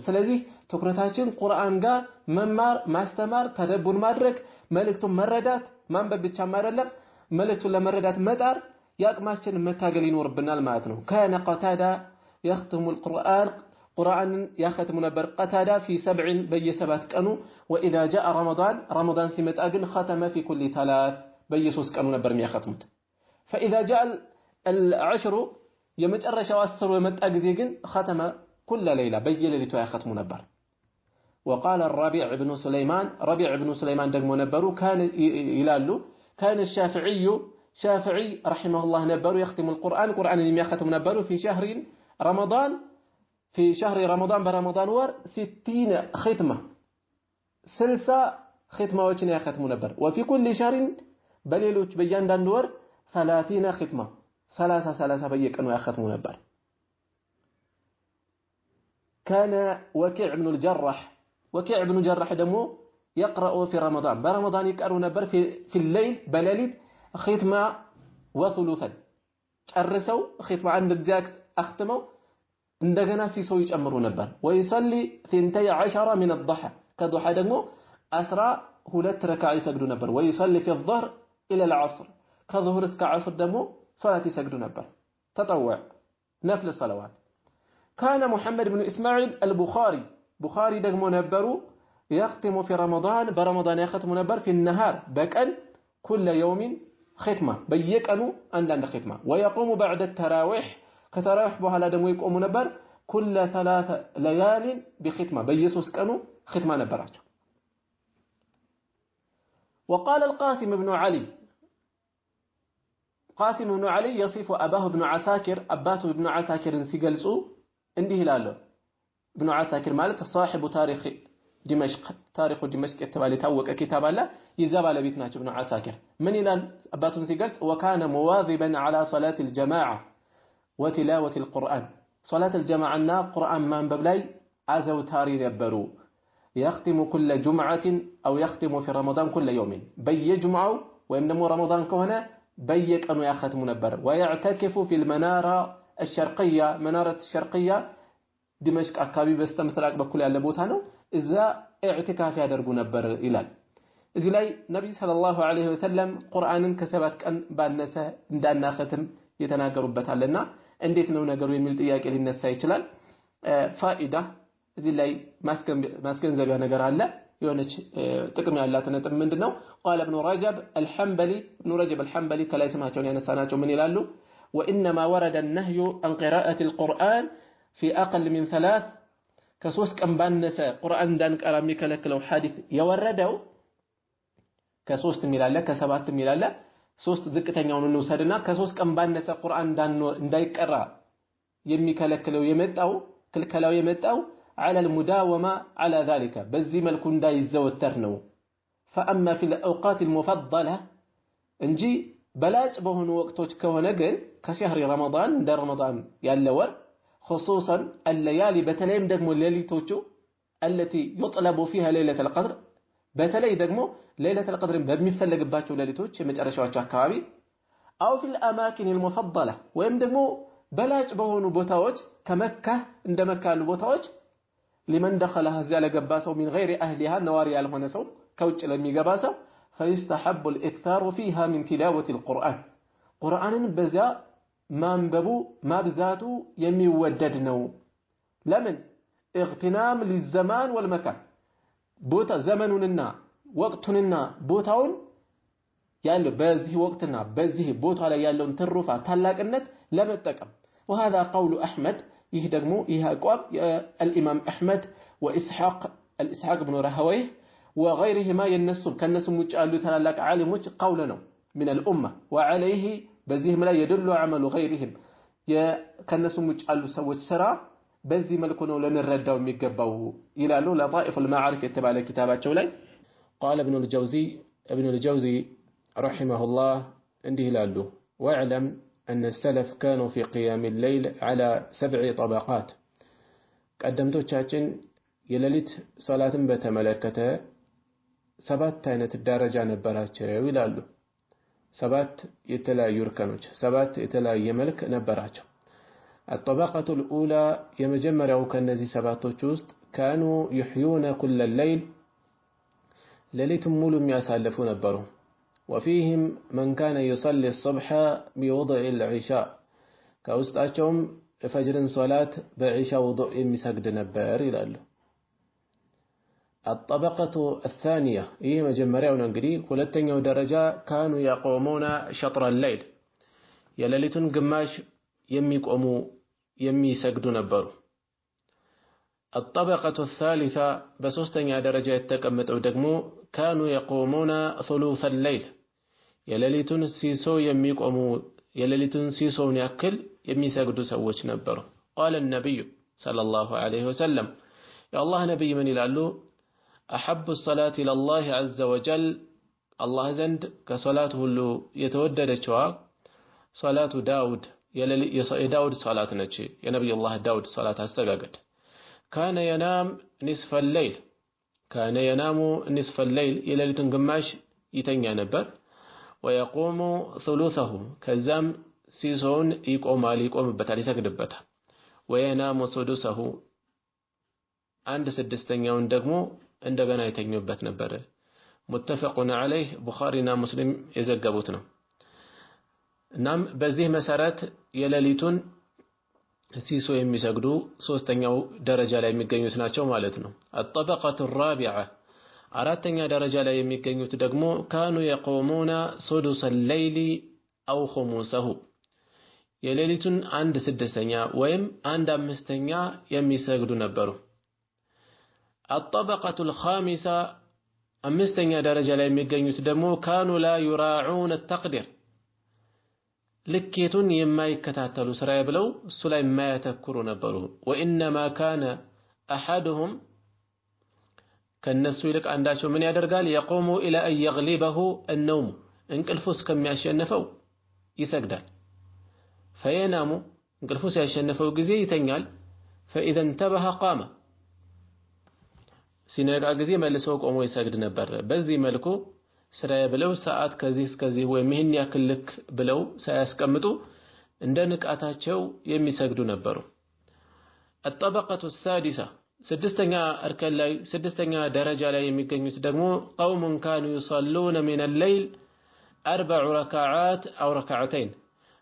ስለዚህ ትኩረታችን ቁርአን ጋር መማር ማስተማር ተደቡር ማድረግ መልእክቱን መረዳት ማንበብ ብቻም አይደለም መልእክቱን ለመረዳት መጣር ያቅማችን መታገል ይኖርብናል ማለት ነው كان قتادة يختم القرآن قرآن يختم نبر قتادة في 7 بي7 ቀኑ وإذا جاء رمضان ሲመጣ ግን ختم في كل 3 በየ3 ቀኑ ነበር የሚያختሙት فإذا جاء العشر የመጨረሻው 10 የመጣ ጊዜ ግን ختم كل ليلة በየሌሊቱ ያختሙ ነበር وقال الربيع بن سليمان ደግሞ ነበሩ كان ይላሉ كان الشافعي رحمه الله ነበሩ يختم القرآن قرآንን የሚያختሙ ነበሩ في شهر رمضان برمضان ور 60 ختمة 60 ختمة وچن يختموا نبر وفي كل شهر بليلوچ بياندان ور 30 ختمة 30 بيقنوا يختموا نبر كان وكيع بن الجراح دمو يقرأ في رمضان برمضان يقرأ نبر في الليل بليلت ختمة وثلثا ጨርሰው ختمة عند ذاك اختموا እንደገና ሲሶ ይጨምሩ ነበር ويصلي 12 من الضحى ከضحى ደግሞ 12 ረካዓ ይሰግዱ ነበር ويصلي في الظهر الى العصر ከظهر እስከ عصر ደግሞ ሶላት ይሰግዱ ነበር ተጠወዕ ነፍል صلوات كان محمد بن اسماعيل البخاري ደግሞ ነበሩ يختم في رمضان برمضان يختم نبر في النهار بقل كل يوم ختمة በየቀኑ አንዳንድ ختمة ويقوم بعد التراويح ከተራዊህ በኋላ ደግሞ ይቆሙ ነበር كل 3 ليال بختمة በየ3 ቀኑ ختمة ነበራቸው وقال القاسم بن علي يصف أباه ابن عساكر أباته ابن عساكر ሲገልጹ እንዲህ ይላል ابن عساكر ማለት صاحب تاريخ دمشق የተባለ ታወቀ ኪታብ አለ ይዛባለ ቤት ናቸው ابن عساكر ምን ይላል አባቱን ሲገልጽ وكان مواظبا على صلاة الجماعة وتلاوة القرآن صلاة الجماعة قرآن منبب لاي أزوتاري ነበሩ يختم كل جمعة أو يختم في رمضان كل يوم بي جمعة ወይም ደግሞ ረመዳን ከሆነ በየቀኑ ያختሙ ነበር ويعتكف في المنارة الشرقية منارة الشرقية دمشق አካባቢ በስተምስራቅ በኩል ያለ ቦታ ነው እዛ ኢዕቲካፍ ያደርጉ ነበር ይላል እዚህ ላይ ነብይ ሰለላሁ ዐለይሂ ወሰለም ቁርአንን ከሰባት ቀን ባነሰ እንዳናختም የተናገሩበታልና እንዴት ነው ነገሩ የሚል ጥያቄ ሊነሳ ይችላል ፋኢዳ እዚህ ላይ ማስገንዘቢያ ነገር አለ የሆነች ጥቅም ያላት ነጥብ ምንድነው قال ابن رجب الحنبلي ከላይ ስማቸውን ያነሳናቸው ምን ይላሉ وانما ورد النهي عن قراءة القرآن في اقل من 3 ከ3 ቀን ባነሰ ቁርአን እንዳንቀራ የሚከለክለው ሐዲስ የወረደው ከ3 ሚላለ ከ7 ሚላለ 3 ዝቅተኛውን እንውሰድና ከ3 ቀን ባነሰ ቁርአን እንዳይቀራ የሚከለክለው የመጣው ክልከላው የመጣው على المداومة على ذلك بزي ملكو እንዳይ ዘወተር ነው فاما في الاوقات المفضله እንጂ በላጭ በሆኑ ወቅቶች ከሆነ ግን ከሸህር ረመዳን እንደ ረመዳን ያለ ወር خصوصا الليالي በተለይም ደግሞ ሌሊቶቹ التي يطلب فيها ليله القدر በተለይ ደግሞ ليله القدر በሚፈልግባቸው ሌሊቶች የመጨረሻዎቹ አካባቢ او في الاماكن المفضله ወይም ደግሞ በላጭ በሆኑ ቦታዎች ከመካ እንደ መካ ያሉ ቦታዎች لمن دخلها زال جباسه من غير أهلها نواري الهنا سو كوتش لم يجباسه فيستحب الإكثار فيها من تلاوة القرآن قرآن بزا ما انببو ما بزاتو يمي وددنو لمن اغتنام للزمان والمكان بوتا زمننا وقتنا بوتاون يالو بزه وقتنا بزه بوتا على يالون ترفع تلاك النت لم يتكم وهذا قول أحمد يهدقمو يهاقواب الإمام أحمد الإسحاق بن راهويه وغيرهما ينسب كالنسب مجعلو تلالاك عالموش قولنا من الأمة وعليه بزيهم لا يدل عمل غيرهم كالنسب مجعلو سوى السرع بزي ملكونه لن الردو ميقبو إلالو لطائف المعارف يتبع لكتابات شولي قال ابن الجوزي رحمه الله عنده لالو واعلم أن السلف كانوا في قيام الليل على 7 طبقات قدمتو تشاچن يلليت صلاة بتملكته 7 አይነት ደረጃ ነበራቸው ይላሉ 7 የተለያዩ እርከኖች 7 የተለያየ መልክ ነበራቸው الطبقة الأولى የመጀመሪያው ከነዚህ ሰባቶች ውስጥ كانوا يحيون كل الليل ሌሊቱን ሙሉ የሚያሳልፉ ነበሩ وفيهم من كان يصلي الصبح بوضع العشاء كاوستاچوم فجرن صلاه بعشاء وضوء የሚሰግድ ነበር ይላሉ الطبقة الثانية ይህ መጀመሪያው ነው እንግዲህ ሁለተኛው ደረጃ كانوا يقومون شطر الليل የሌሊቱን ግማሽ የሚቆሙ የሚሰግዱ ነበሩ الطبقة الثالثة በሶስተኛ ደረጃ የተቀመጠው ደግሞ كانوا يقومون ثلث الليل የሌሊቱን ሲሶ የሚቆሙ የሌሊቱን ሲሶውን ያክል የሚሰግዱ ሰዎች ነበሩ قال النبي صلى الله عليه وسلم يا الله نبي من ይላሉ احب الصلاه الى الله عز وجل الله ዘንድ ከሶላት ሁሉ የተወደደችዋ ሶላቱ ዳውድ የዳውድ ሶላት ነች የነብዩ አላህ ዳውድ ሶላት አስተጋገድ كان ينام نصف الليل كان ينام نصف الليل የሌሊቱን ግማሽ ይተኛ ነበር ويقوم ثلثه كزام سيسون يقوم بتالي يسجدبታል وينام سدسه عند سدستኛውን ደግሞ እንደገና ይተኙበት ነበር متفق عليه ቡኻሪና ሙስሊም የዘገቡት ነው እናም በዚህ መሰረት የሌሊቱን ሲሶ የሚሰግዱ ሶስተኛው ደረጃ ላይ የሚገኙት ናቸው ማለት ነው الطبقة الرابعة አራተኛ ደረጃ ላይ የሚገኙት ደግሞ كانوا يقومون سدس الليل أو خمسه የሌሊቱን 1/6ኛ ወይም 1/5ኛ የሚሰግዱ ነበሩ الطبقة الخامسة አምስተኛ ደረጃ ላይ የሚገኙት ደግሞ كانوا لا يراعون التقدير ልኬቱን የማይከታተሉ ስራዬ ብለው እሱ ላይ የማያተኩሩ ነበሩ وإنما كان أحدهم ከነሱ ይልቅ አንዳቸው ምን ያደርጋል يقوم إلى أن يغلبه النوم እንቅልፉ እስከሚያሸንፈው ይሰግዳል فينام እንቅልፉ ሲያሸንፈው ጊዜ ይተኛል فإذا انتبه قام ሲነቃ ጊዜ መልሶ ቆሞ ይሰግድ ነበር በዚህ መልኩ ስራዬ ብለው ሰዓት ከዚህ እስከዚህ ወይም ይህን ያክል ልክ ብለው ሳያስቀምጡ እንደ ንቃታቸው የሚሰግዱ ነበሩ። الطبقة السادسة ስድስተኛ እርከን ላይ ስድስተኛ ደረጃ ላይ የሚገኙት ደግሞ قوم كانوا يصلون من الليل 4 ركعات أو ركعتين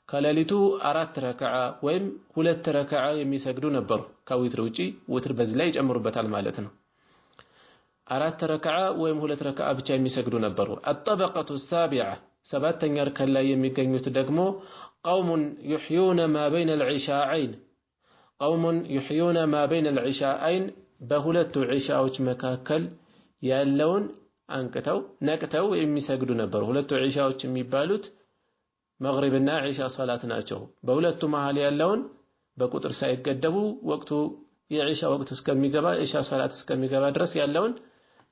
ከሌሊቱ 4 ረከዓ ወይም 2 ረከዓ የሚሰግዱ ነበሩ። ከዊትር ውጪ ዊትር በዚህ ላይ ይጨምሩበታል ማለት ነው። 4 ረከዓ ወይም 2 ረከዓ ብቻ የሚሰግዱ ነበሩ። الطبقة السابعة ሰባተኛ እርከን ላይ የሚገኙት ደግሞ قوم يحيون ما بين العشاءين قوم يحيون ما بين العشاءين በሁለቱ ዒሻዎች መካከል ያለውን አንቅተው ነቅተው የሚሰግዱ ነበሩ። ሁለቱ ዒሻዎች የሚባሉት መግሪብና ዒሻ ሶላት ናቸው። በሁለቱ መሃል ያለውን በቁጥር ሳይገደቡ ወቅቱ የዒሻ ወቅት እስከሚገባ ዒሻ ሶላት እስከሚገባ ድረስ ያለውን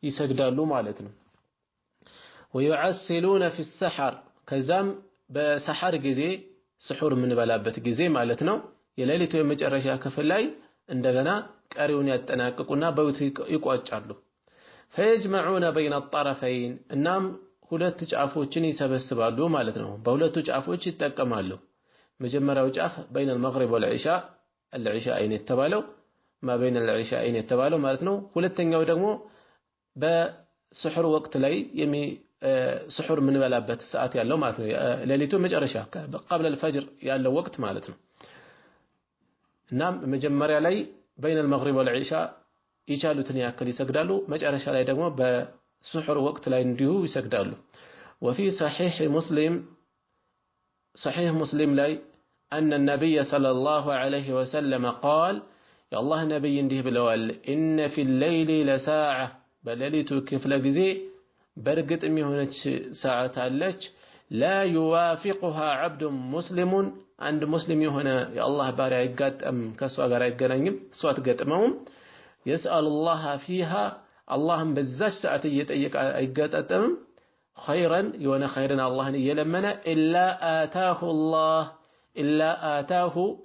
ይሰግዳሉ ማለት ነው። ويعسلون في السحر ከዛም በሰሐር ጊዜ ስሑር የምንበላበት ጊዜ ማለት ነው የሌሊቱ የመጨረሻ ክፍል ላይ እንደገና ቀሪውን ያጠናቅቁና በዊትር ይቋጫሉ። فيجمعون بين الطرفين እናም ሁለት ጫፎችን ይሰበስባሉ ማለት ነው። በሁለቱ ጫፎች ይጠቀማሉ። መጀመሪያው ጫፍ بين المغرب والعشاء العشاءين የተባለው ما بين العشاءين የተባለው ማለት ነው። ሁለተኛው ደግሞ በስሑር ወቅት ላይ ስሑር የምንበላበት ሰዓት ያለው ማለት ነው። ሌሊቱ መጨረሻ قبل الفجر ያለው ወቅት ማለት ነው። እናም መጀመሪያ ላይ بين المغرب والعشاء ይቻሉትን ያክል ይሰግዳሉ። መጨረሻ ላይ ደግሞ በስሑር ወቅት ላይ እንዲሁ ይሰግዳሉ። وفي صحيح مسلم ላይ أن النبي صلى الله عليه وسلم قال يا الله نبي እንዲህ ብለዋል إن في الليل لساعة በሌሊቱ ክፍለ ጊዜ በርግጥም የሆነች ሰዓት አለች لا يوافقها عبد مسلم عند مسلم የሆነ የአላህ ባሪያ አይጋጠም ከሷ ጋር አይገናኝም እሷ አትገጥመውም يسأل الله فيها اللهم በዛች ሰዓት እየጠየቀ አይጋጠምም خيرا የሆነ خيرን አላህን እየለመነ إلا آتاه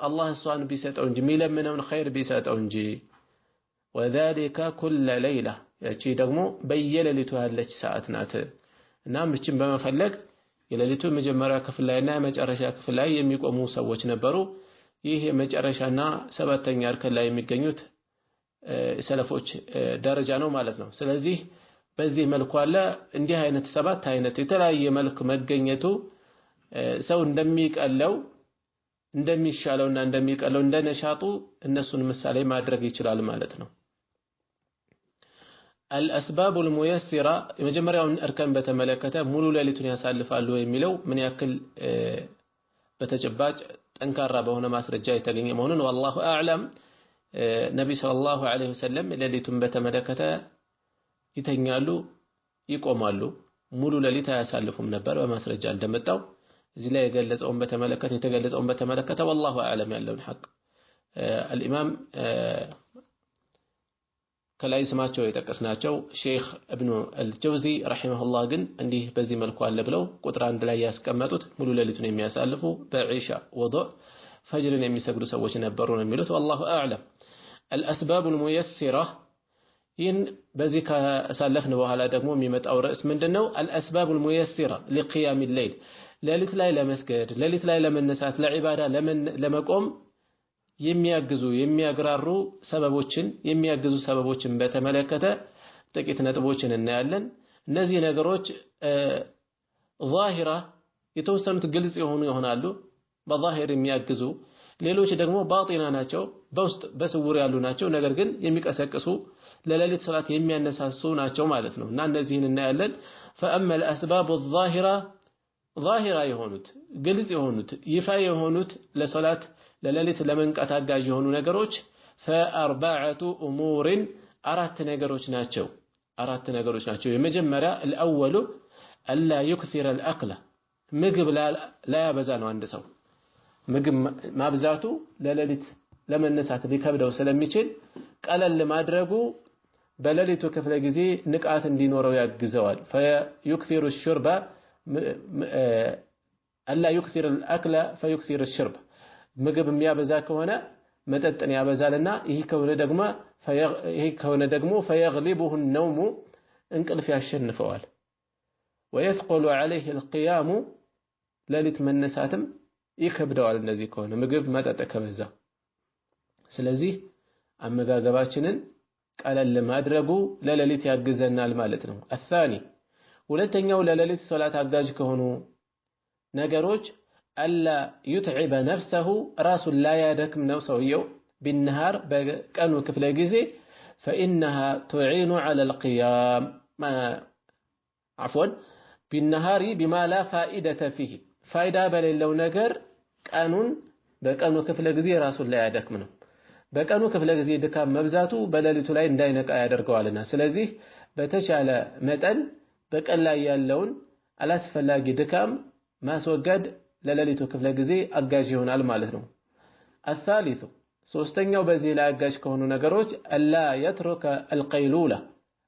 الله እሷን ቢሰጠው እንጂ የሚለምነውን خير ቢሰጠው እንጂ وذلك كل ليلة ያቺ ደግሞ በየሌሊቱ ያለች ሰዓት ናት። እና ምችን በመፈለግ የሌሊቱ መጀመሪያ ክፍል ላይና የመጨረሻ ክፍል ላይ የሚቆሙ ሰዎች ነበሩ። ይህ የመጨረሻና ሰባተኛ እርከን ላይ የሚገኙት ሰለፎች ደረጃ ነው ማለት ነው። ስለዚህ በዚህ መልኩ አለ እንዲህ አይነት ሰባት አይነት የተለያየ መልክ መገኘቱ ሰው እንደሚቀለው እንደሚሻለውና እንደሚቀለው እንደነሻጡ እነሱን ምሳሌ ማድረግ ይችላል ማለት ነው። الأسباب الميسرة የመጀመሪያውን እርከን በተመለከተ ሙሉ ሌሊቱን ያሳልፋሉ የሚለው ምን ያክል በተጨባጭ ጠንካራ በሆነ ማስረጃ የተገኘ መሆኑን والله أعلم ነብይ ሰለላሁ ዐለይሂ ወሰለም ሌሊቱን በተመለከተ ይተኛሉ ይቆማሉ ሙሉ ሌሊት አያሳልፉም ነበር በማስረጃ እንደመጣው እዚህ ላይ የተገለጸውን በተመለከተ والله أعلم ያለውን ሐቅ الإمام ከላይ ስማቸው የጠቀስናቸው ሼክ ኢብኑ አልጀውዚ ረሂመሁላህ ግን እንዲህ በዚህ መልኩ አለ ብለው ቁጥር 1 ላይ ያስቀመጡት ሙሉ ሌሊቱን የሚያሳልፉ በዒሻ ወዱእ ፈጅርን የሚሰግዱ ሰዎች ነበሩ ነው የሚሉት والله أعلم الأسباب الميسرة ይህን በዚህ ካሳለፍን በኋላ ደግሞ የሚመጣው ርዕስ ምንድነው الأسباب الميسرة لقيام الليل ሌሊት ላይ ለመስገድ ሌሊት ላይ ለመነሳት ለዒባዳ ለመቆም የሚያግራሩ ሰበቦችን በተመለከተ ጥቂት ነጥቦችን እናያለን። እነዚህ ነገሮች ዛሂራ የተወሰኑት ግልጽ ይሆናሉ በዛሂር የሚያግዙ ሌሎች ደግሞ ባጢና ናቸው በውስጥ በስውር ያሉ ናቸው ነገር ግን የሚቀሰቅሱ ለሌሊት ሶላት የሚያነሳሱ ናቸው ማለት ነው እና እነዚህን እናያለን። فأما الأسباب الظاهرة ظاهرة የሆኑት ግልጽ የሆኑት ይፋ የሆኑት ለሶላት ለሌሊት ለመንቃት አጋዥ የሆኑ ነገሮች فأربعة أمور አራት ነገሮች ናቸው የመጀመሪያ الأول ألا يكثر الأكل ምግብ ላይ ያበዛ ነው አንድ ሰው ምግብ ማብዛቱ ለሌሊት ለመነሳት ሊከብደው ስለሚችል ቀለል ማድረጉ በሌሊቱ ክፍለ ጊዜ ንቃት እንዲኖረው ያግዘዋል فيكثر الشرب ألا يكثر الأكل فيكثر الشرب ምግብ የሚያበዛ ከሆነ መጠጥን ያበዛልና ይሄ ከሆነ ደግሞ فيغلبه النوم እንቅልፍ ያሸንፈዋል ويثقل عليه القيام لليت منساتم ይከብደዋል እንደዚህ ከሆነ ምግብ መጠጥ ከበዛ ስለዚህ አመጋገባችንን ቀለል ማድረጉ ለሌሊት ያግዘናል ማለት ነው الثاني ሁለተኛው ለሌሊት ሶላት አጋዥ ከሆኑ ነገሮች አላ يتعب نفسه ራሱን ላይ ያደክም ነው ሰውየው بالنهار በቀኑ ክፍለ ጊዜ فإنها تعين على القيام عفوا بالنهار بما لا فائدة فيه ፋይዳ በሌለው ነገር ቀኑን በቀኑ ክፍለ ጊዜ ራሱን ላይ ያደክም ነው በቀኑ ክፍለ ጊዜ ድካም መብዛቱ በሌሊቱ ላይ እንዳይነቃ ያደርገዋልና ስለዚህ በተቻለ መጠን በቀን ላይ ያለውን አላስፈላጊ ድካም ማስወገድ ለሌሊቱ ክፍለ ጊዜ አጋዥ ይሆናል ማለት ነው الثالث ሶስተኛው በዚህ ላይ አጋዥ ከሆኑ ነገሮች አላ يترك القيلولة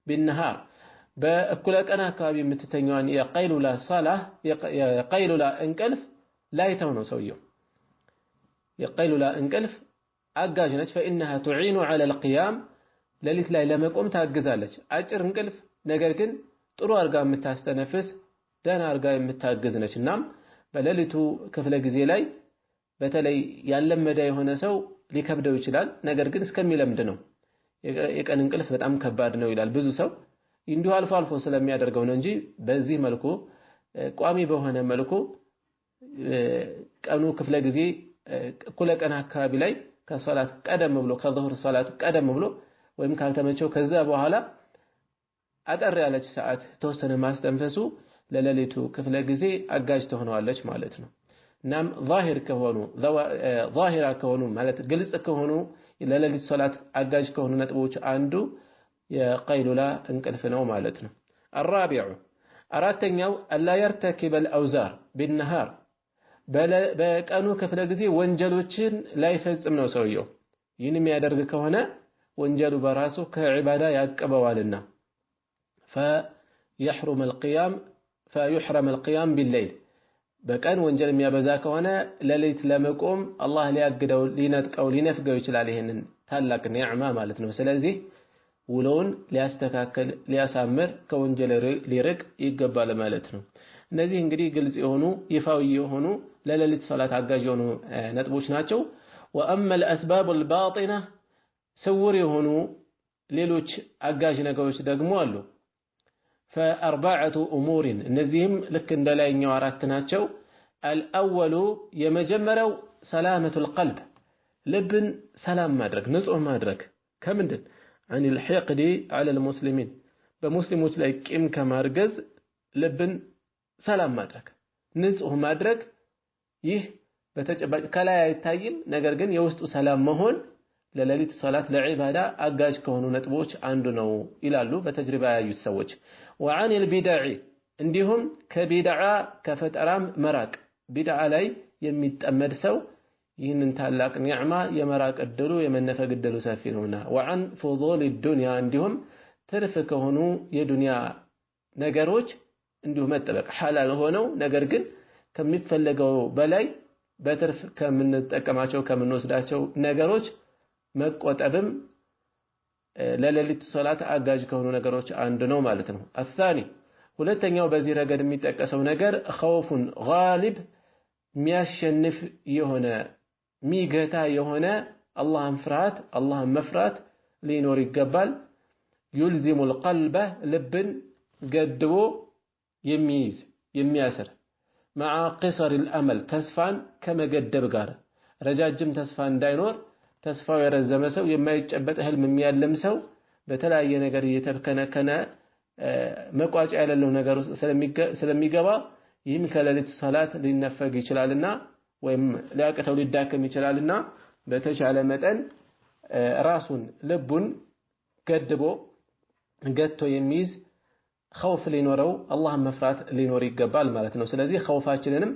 بالنهار በእኩለ ቀን አካባቢ የምትተኛውን የቀይሉላ ሶላህ የቀይሉላ እንቅልፍ ላይተው ነው ሰውየው የቀይሉላ እንቅልፍ አጋዥ ነች فإنها تعين على القيام ሌሊት ላይ ለመቆም ታግዛለች አጭር እንቅልፍ ነገር ግን ጥሩ አርጋ የምታስተነፍስ ደህና አርጋ የምታግዝ ነችና በሌሊቱ ክፍለ ጊዜ ላይ በተለይ ያለመደ የሆነ ሰው ሊከብደው ይችላል ነገር ግን እስከሚለምድ ነው የቀን እንቅልፍ በጣም ከባድ ነው ይላል ብዙ ሰው እንዲሁ አልፎ አልፎ ስለሚያደርገው ነው እንጂ በዚህ መልኩ ቋሚ በሆነ መልኩ ቀኑ ክፍለ ጊዜ እኩለ ቀን አካባቢ ላይ ከሶላት ቀደም ብሎ ከዙህር ሶላት ቀደም ብሎ ወይም ካልተመቸው ከዛ በኋላ አጠር ያለች ሰዓት ተወሰነ ማስተንፈሱ ለሌሊቱ ክፍለ ጊዜ አጋዥ ትሆናለች ማለት ነው እናም ዛሂራ ከሆኑ ማለት ግልጽ ከሆኑ ለሌሊት ሶላት አጋዥ ከሆኑ ነጥቦች አንዱ የቀይሉላ እንቅልፍ ነው ማለት ነው الرابع አራተኛው አላ يرتكب الأوزار بالنهار በቀኑ ክፍለ ጊዜ ወንጀሎችን ላይፈጽም ነው ሰውየው ይህን የሚያደርግ ከሆነ ወንጀሉ በራሱ ከዒባዳ ያቀበዋልና فيحرم القيام بالليل በቀን ወንጀል የሚያበዛ ከሆነ ለሌሊት ለመቆም አላህ ሊያግደው ሊነጥቀው ሊነፍገው ይችላል ይሄንን ታላቅ ኒዕማ ማለት ነው ስለዚህ ውሎውን ሊያስተካክል ሊያሳምር ከወንጀል ሊርቅ ይገባል ማለት ነው እነዚህ እንግዲህ ግልጽ የሆኑ ይፋዊ የሆኑ ለሌሊት ሶላት አጋዥ የሆኑ ነጥቦች ናቸው وأما الأسباب الباطنة ስውር የሆኑ ሌሎች አጋዥ ነገሮች ደግሞ አሉ فأربعة أمور እነዚህም ልክ እንደላይኛው አራት ናቸው الأول የመጀመሪያው سلامة القلب ልብን ሰላም ማድረግ ንጹህ ማድረግ ከምንድን عن الحقد على المسلمين በሙስሊሞች ላይ ቂም ከማርገዝ ልብን ሰላም ማድረግ ንጹህ ማድረግ ይህ በተጨባጭ ከላይ አይታይም ነገር ግን የውስጡ ሰላም መሆን ለሌሊት ሶላት ለዒባዳ አጋዥ ከሆኑ ነጥቦች አንዱ ነው ይላሉ በተጅሪባ ያዩት ሰዎች وعن البدع እንዲሁም ከቢድዓ ከፈጠራም መራቅ ቢድዓ ላይ የሚጠመድ ሰው ይህንን ታላቅ ኒዕማ የመራቅ እድሉ የመነፈግ እድሉ ሰፊ ነውና وعن فضول الدنيا እንዲሁም ትርፍ ከሆኑ የዱንያ ነገሮች እንዲሁ መጠበቅ ሐላል ሆነው ነገር ግን ከሚፈለገው በላይ በትርፍ ከምንጠቀማቸው ከምንወስዳቸው ነገሮች መቆጠብም ለሌሊት ሶላት አጋዥ ከሆኑ ነገሮች አንዱ ነው ማለት ነው الثاني ሁለተኛው በዚህ ረገድ የሚጠቀሰው ነገር خوف غالب የሚያሸንፍ የሆነ ሚገታ የሆነ አላህን ፍርሃት አላህን መፍራት ሊኖር ይገባል يلزم القلب ልብን ገድቦ የሚይዝ የሚያስር مع قصر الامل ተስፋን ከመገደብ ጋር ረጃጅም ተስፋ እንዳይኖር ተስፋው የረዘመ ሰው የማይጨበጥ ህልም የሚያለም ሰው በተለያየ ነገር እየተከነከነ መቋጫ ያለው ነገር ውስጥ ስለሚገባ ይህም ከሌሊት ሶላት ሊነፈግ ይችላልና ወይም ሊያቀተው ሊዳከም ይችላልና በተቻለ መጠን ራሱን ልቡን ገድቦ ገቶ የሚይዝ خوف ሊኖረው አላህን መፍራት ሊኖር ይገባል ማለት ነው ስለዚህ خوفአችንንም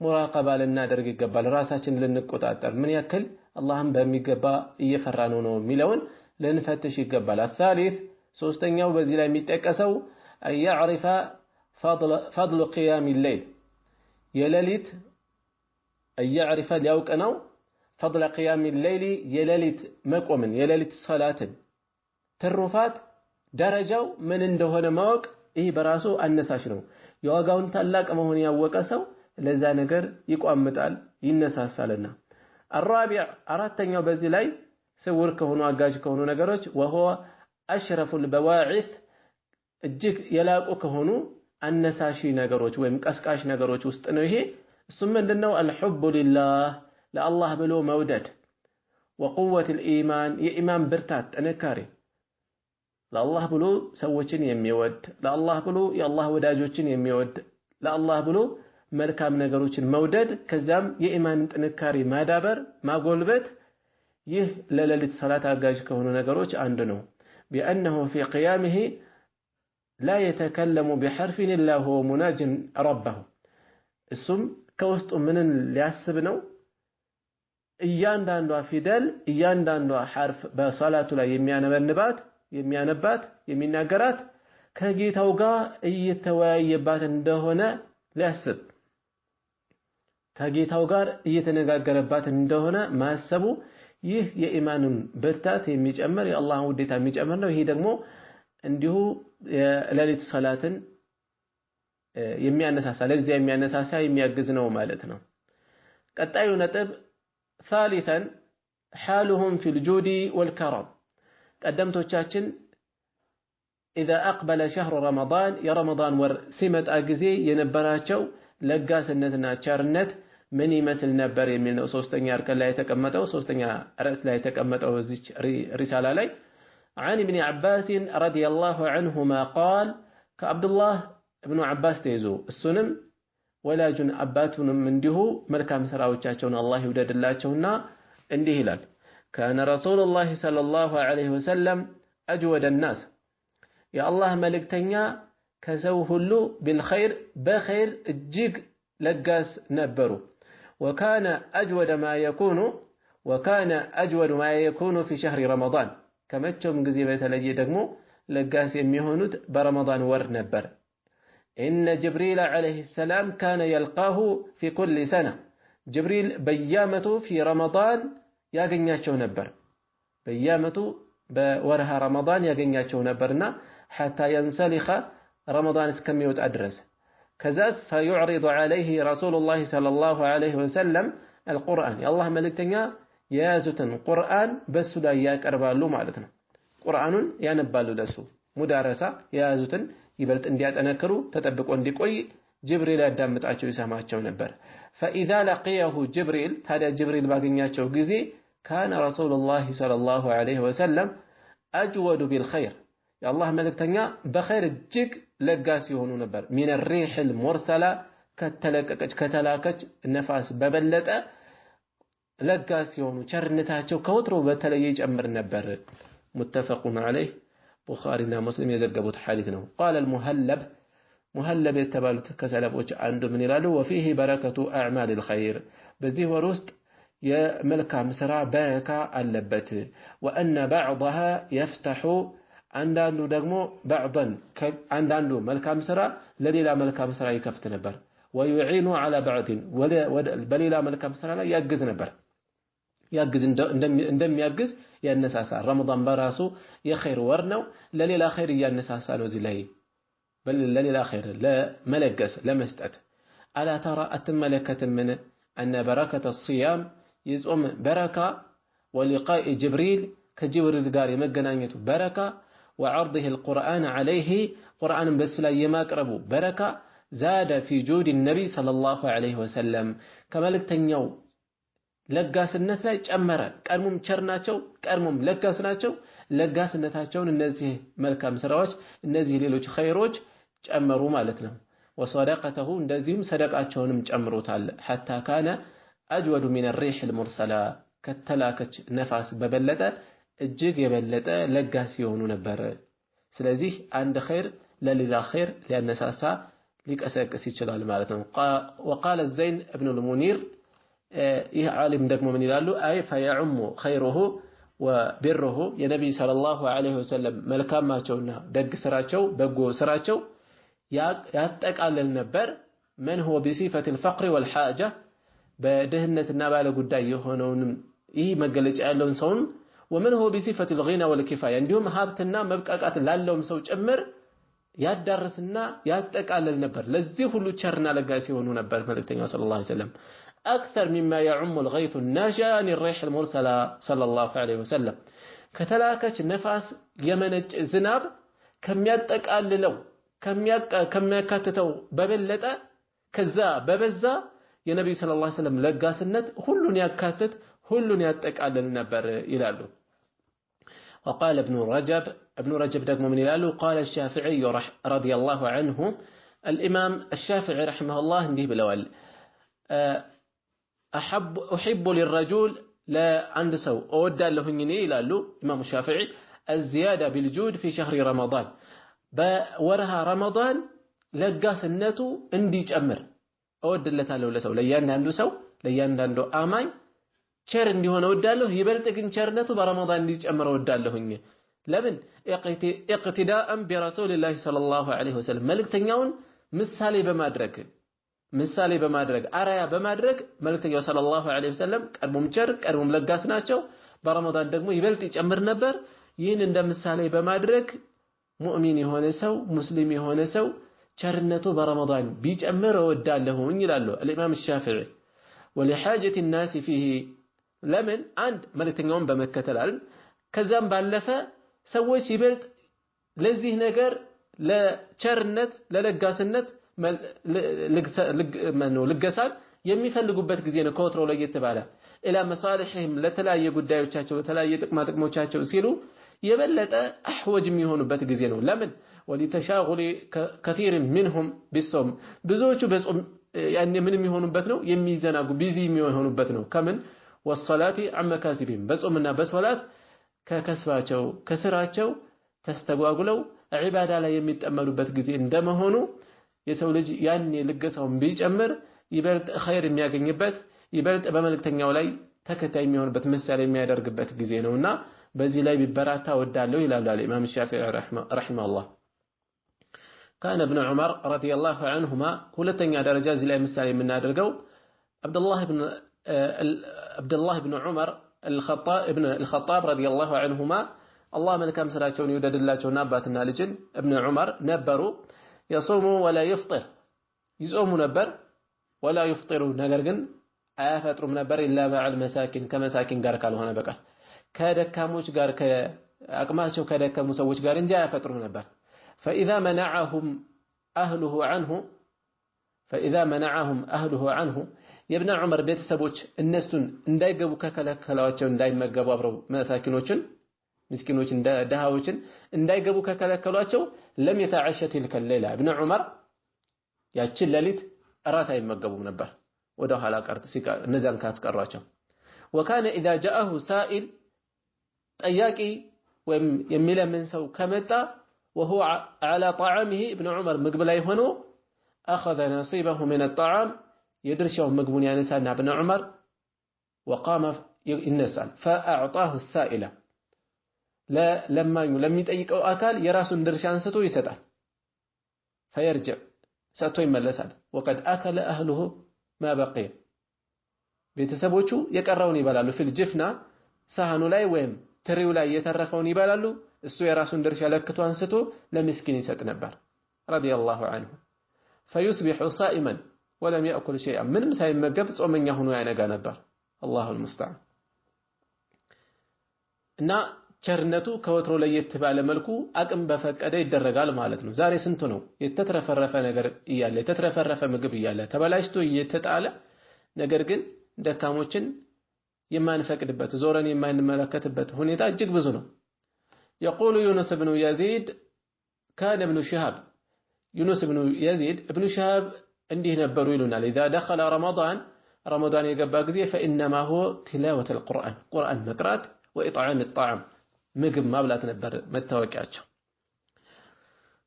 ሙራቀባ ልናደርግ ይገባል ራሳችንን ልንቆጣጠር ምን ያክል አላህን በሚገባ እየፈራነው ነው የሚለውን ልንፈትሽ ይገባል الثالث ሶስተኛው በዚህ ላይ የሚጠቀሰው يعرف فضل قيام الليل የሌሊት يعرف ሊያውቅ ነው فضل قيام الليل የሌሊት መቆምን የሌሊት ሶላትን ትሩፋት ደረጃው ምን እንደሆነ ማወቅ ይህ በራሱ አነሳሽ ነው የዋጋውን ታላቅ መሆን ያወቀ ሰው ለዛ ነገር ይቋምጣል ይነሳሳልና። الرابع አራተኛው በዚህ ላይ ስውር ከሆኑ አጋዥ ከሆኑ ነገሮች وهو أشرف البواعث እጅግ የላቁ ከሆኑ አነሳሺ ነገሮች ወይም ቀስቃሽ ነገሮች ውስጥ ነው ይሄ። እሱም ምንድነው? الحب لله ለአላህ ብሎ መውደድ وقوة الإيمان የኢማን ብርታት ጥንካሬ ለአላህ ብሎ ሰዎችን የሚወድ ለአላህ ብሎ የአላህ ወዳጆችን የሚወድ ለአላህ ብሎ መልካም ነገሮችን መውደድ ከዛም የኢማን ጥንካሬ ማዳበር ማጎልበት ይህ ለሌሊት ሰላት አጋዥ ከሆኑ ነገሮች አንዱ ነው። بأنه في قيامه لا يتكلم بحرف إلا هو مناج ربه እሱም ከውስጡ ምንን ሊያስብ ነው? እያንዳንዷ ፊደል እያንዳንዷ ሐርፍ በሰላቱ ላይ የሚያነባት የሚናገራት ከጌታው ጋር እየተወያየባት እንደሆነ ሊያስብ ከጌታው ጋር እየተነጋገረባት እንደሆነ ማሰቡ ይህ የኢማንን ብርታት የሚጨምር የአላህን ውዴታ የሚጨምር ነው። ይሄ ደግሞ እንዲሁ የሌሊት ሰላትን የሚያነሳሳ ለዚያ የሚያነሳሳ የሚያግዝ ነው ማለት ነው። ቀጣዩ ነጥብ ثالثا حالهم في الجود والكرم ቀደምቶቻችን إذا أقبل شهر رمضان የረመዳን ወር ሲመጣ ጊዜ የነበራቸው ለጋስነትና ቸርነት ምን ይመስል ነበር የሚል ነው ሶስተኛ አርከን ላይ የተቀመጠው ሶስተኛ ርዕስ ላይ የተቀመጠው እዚህ ሪሳላ ላይ عن ابن عباس رضي الله عنهما قال كعبد الله ابن عباس ተይዞ እሱንም ወላጁን አባቱንም እንዲሁ መልካም ስራዎቻቸውን አላህ ይወደድላቸውና እንዲህ ይላል كان رسول الله صلى الله عليه وسلم أجود الناس يا الله መልእክተኛ ከሰው ሁሉ بالخير بخير እጅግ ለጋስ ነበሩ وكان أجود ما يكون في شهر رمضان ከመቼውም ጊዜ በተለየ ደግሞ ለጋስ የሚሆኑት በረመዳን ወር ነበር إن جبريل عليه السلام كان يلقاه في كل سنة جبريل በየዓመቱ في رمضان ያገኛቸው ነበር በየዓመቱ በወርሃ ረመዳን ያገኛቸው ነበርና حتى ينسلخ رمضان እስከሚወጣ ድረስ ከዛስ فيعرض عليه رسول الله صلى الله عليه وسلم القرآن የአላህ መልእክተኛ የያዙትን ቁርአን በሱ ላይ ያቀርባሉ ማለት ነው። ቁርአኑን ያነባሉ ለሱ ሙዳረሳ የያዙትን ይበልጥ እንዲያጠነክሩ ተጠብቆ እንዲቆይ ጅብሪል ያዳምጣቸው ይሰማቸው ነበር። فإذا لقيه جبريل ታዲያ ጅብሪል ባገኛቸው ጊዜ كان رسول الله صلى الله عليه وسلم أجود بالخير የአላህ መልእክተኛ በኸይር እጅግ ለጋስ ይሆኑ ነበር من الريح المرسلة ከተላከች ነፋስ በበለጠ ለጋስ ይሆኑ ቸርነታቸው ከወትሮ በተለየ ይጨምር ነበር متفق عليه ቡኻሪና ሙስሊም የዘገቡት ሐዲስ ነው قال المهلب የተባሉት ከሰለፎች አንዱ ምን ይላሉ وفيه بركة أعمال الخير በዚህ ወር ውስጥ የመልካም ስራ በረካ አለበት وأن بعضها يفتح አንዳንዱ ደግሞ አንዳንዱ መልካም ስራ ለሌላ መልካም ስራ ይከፍት ነበር ويعين على بعض በሌላ መልካም ስራ ላይ ያግዝ ነበር እንደሚያግዝ ያነሳሳ ረመዳን በራሱ የኸይር ወር ነው ለሌላ ኸይር ያነሳሳ ነው እዚህ ላይ ለሌላ ኸይር ለመለገስ ለመስጠት አላ ተራ አትመለከትም ምን أن بركة الصيام يصوم بركة ولقاء جبريل كجبريل ጋር የመገናኘቱ بركة وعرضه القرآن عليه قرآن بس لا يماقربو بركة زاد في جود النبي صلى الله عليه وسلم ከመልእክተኛው ለጋስነት ላይ ጨመረ ቀድሞም ቸርናቸው ቀድሞም ለጋስናቸው ለጋስነታቸውን እነዚህ መልካም ስራዎች እነዚህ ሌሎች ኸይሮች ጨመሩ ማለት ነው وصدقته እንደዚህም ሰደቃቸውንም ጨምሮታል حتى كان أجود من الريح المرسلة ከተላከች ነፋስ በበለጠ እጅግ የበለጠ ለጋስ ይሆኑ ነበር ስለዚህ አንድ ኸይር ለሌላ ኸይር ሊያነሳሳ ሊቀሰቅስ ይችላል ማለት ነው وقال الزين ابن المنير ይህ ዓሊም ደግሞ ምን ይላሉ አይ فيعم خيره وبره የነብይ ሰለላሁ ዐለይሂ ወሰለም መልካማቸውና ደግ ስራቸው በጎ ስራቸው ያጠቃልል ነበር من هو بصفة الفقر والحاجة በድህነትና ባለ ጉዳይ የሆነውንም ይህ መገለጫ ያለውን ሰውን ومن هو بصفة الغنى والكفاية እንዲሁም ሀብትና መብቃቃት ላለውም ሰው ጭምር ያዳርስና ያጠቃልል ነበር። ለዚህ ሁሉ ቸርና ለጋስ የሆኑ ነበር መልእክተኛው ሰለላሁ ዐለይሂ ወሰለም። أكثر مما يعم الغيث الناشئ عن الريح المرسلة صلى الله عليه وسلم ከተላከች ነፋስ የመነጭ ዝናብ ከሚያጠቃልለው ከሚያካትተው በበለጠ ከዛ በበዛ የነብዩ ሰለላሁ ዐለይሂ ወሰለም ለጋስነት ሁሉን ያካትት ሁሉን ያጠቃልል ነበር ይላሉ። وقال ابن رجب ደግሞ ምን ይላሉ? قال الشافعي رضي الله عنه الإمام الشافعي رحمه الله እንዲህ ብለዋል أحب للرجل ለአንድ ሰው እወዳለሁኝ እኔ ይላሉ ኢማሙ ሻፊዒ الزيادة بالجود في شهر رمضان በወርሃ ረመዳን ለጋስነቱ እንዲጨምር እወድለታለሁ ለሰው ለእያንዳንዱ አማኝ ቸር እንዲሆን እወዳለሁ። ይበልጥ ግን ቸርነቱ በረመዳን እንዲጨምር እወዳለሁኝ። ለምን? اقتداء برسول الله صلى الله عليه وسلم መልእክተኛውን ምሳሌ በማድረግ አራያ በማድረግ መልእክተኛው ሰለላሁ ዐለይሂ ወሰለም ቀድሞም ቸር ቀድሞም ለጋስ ናቸው። በረመዳን ደግሞ ይበልጥ ይጨምር ነበር። ይህን እንደ ምሳሌ በማድረግ ሙእሚን የሆነ ሰው ሙስሊም የሆነ ሰው ቸርነቱ በረመዳን ቢጨምር እወዳለሁኝ ይላሉ الإمام الشافعي ولحاجة الناس فيه ለምን? አንድ መልእክተኛውን በመከተል ከዛም ባለፈ ሰዎች ይበልጥ ለዚህ ነገር ለቸርነት ለለጋስነት ልገሳል የሚፈልጉበት ጊዜ ነው። ከወትሮ ለየት ባለ ኢላ መሳሊህም ለተለያየ ጉዳዮቻቸው ለተለያየ ጥቅሞቻቸው ሲሉ የበለጠ አህወጅ የሚሆኑበት ጊዜ ነው። ለምን? ወሊተሻጉሊ ከثير منهم بالصوم ብዙዎቹ በጾም ያኔ ምን የሚሆኑበት ነው? የሚዘናጉ ቢዚ የሚሆኑበት ነው። ከምን والصلاه عن مكاسبهم በጾምና በሶላት ከከስባቸው ከስራቸው ተስተጓጉለው ዒባዳ ላይ የሚጠመዱበት ጊዜ እንደመሆኑ የሰው ልጅ ያኔ ልገሳውን ቢጨምር ይበልጥ ኸይር የሚያገኝበት ይበልጥ በመልእክተኛው ላይ ተከታይ የሚሆንበት ምሳሌ የሚያደርግበት ጊዜ ነውና በዚህ ላይ ቢበራታ ወዳለው ይላሉ الإمام الشافعي رحمه الله كان ابن عمر رضي الله عنهما ሁለተኛ ደረጃ እዚህ ላይ ምሳሌ የምናደርገው عبد الله بن عمر الخطاب رضي الله عنهما الله መልካም ስራቸውን ይወደድላቸውና አባትና ልጅን ابن عمر ነበሩ يصوم ولا يفطر يصوم ነበር ولا يفطر ነገር ግን አያፈጥሩም ነበር إلا مع المساكين ከመሳኪን ጋር ካልሆነ በቀር ከደካሞች ጋር ከአቅማቸው ከደከሙ ሰዎች ጋር እንጂ አያፈጥሩም ነበር فإذا منعهم أهله عنه የኢብኑ ዑመር ቤተሰቦች እነሱን እንዳይገቡ ከከለከሏቸው እንዳይመገቡ አብረው መሳኪኖችን ምስኪኖችን ደሃዎችን እንዳይገቡ ከከለከሏቸው ለም يتعشى تلك الليلة ኢብኑ ዑመር ያችን ሌሊት እራት አይመገቡም ነበር ወደ ኋላ ቀርጥ እነዛን ካስቀሯቸው وكان إذا جاءه سائل ጠያቂ ወይም የሚለምን ሰው ከመጣ وهو على طعامه ابن عمر ምግብ ላይ ሆኖ أخذ نصيبه من الطعام يدرشوا ምግቡን ያነሳና ابن عمر وقام ينسال فأعطاه السائل ለሚጠይቀው አካል የራሱን ድርሻ አንስቶ ይሰጣል فيرجع ሰጥቶ ይመለሳል وقد أكل أهله ما بقي ቤተሰቦቹ የቀረውን ይበላሉ في الجفنة ሳህኑ ላይ ወይም ትሪው ላይ የተረፈውን ይበላሉ እሱ የራሱን ድርሻ ለክቶ አንስቶ ለምስኪን ይሰጥ ነበር رضي الله عنه فيصبح صائما ولم يأكل شيئا ምንም ሳይመገብ ጾመኛ ሆኖ ያነጋ ነበር الله المستعان እና ቸርነቱ ከወትሮ ለየት ባለ መልኩ አቅም በፈቀደ ይደረጋል ማለት ነው። ዛሬ ስንቱ ነው የተትረፈረፈ ነገር እያለ የተትረፈረፈ ምግብ እያለ ተበላሽቶ እየተጣለ ነገር ግን ደካሞችን የማንፈቅድበት ዞረን የማንመለከትበት ሁኔታ እጅግ ብዙ ነው። يقول يونس بن يزيد كان ابن شهاب يونس بن يزيد ابن شهاب እንዲህ ነበሩ ይሉናል إذا دخل رمضان የገባ ጊዜ فإنما هو تلاوة القرآن قرآن መቅራት وإطعام الطعام ምግብ ማብላት ነበር መታወቂያቸው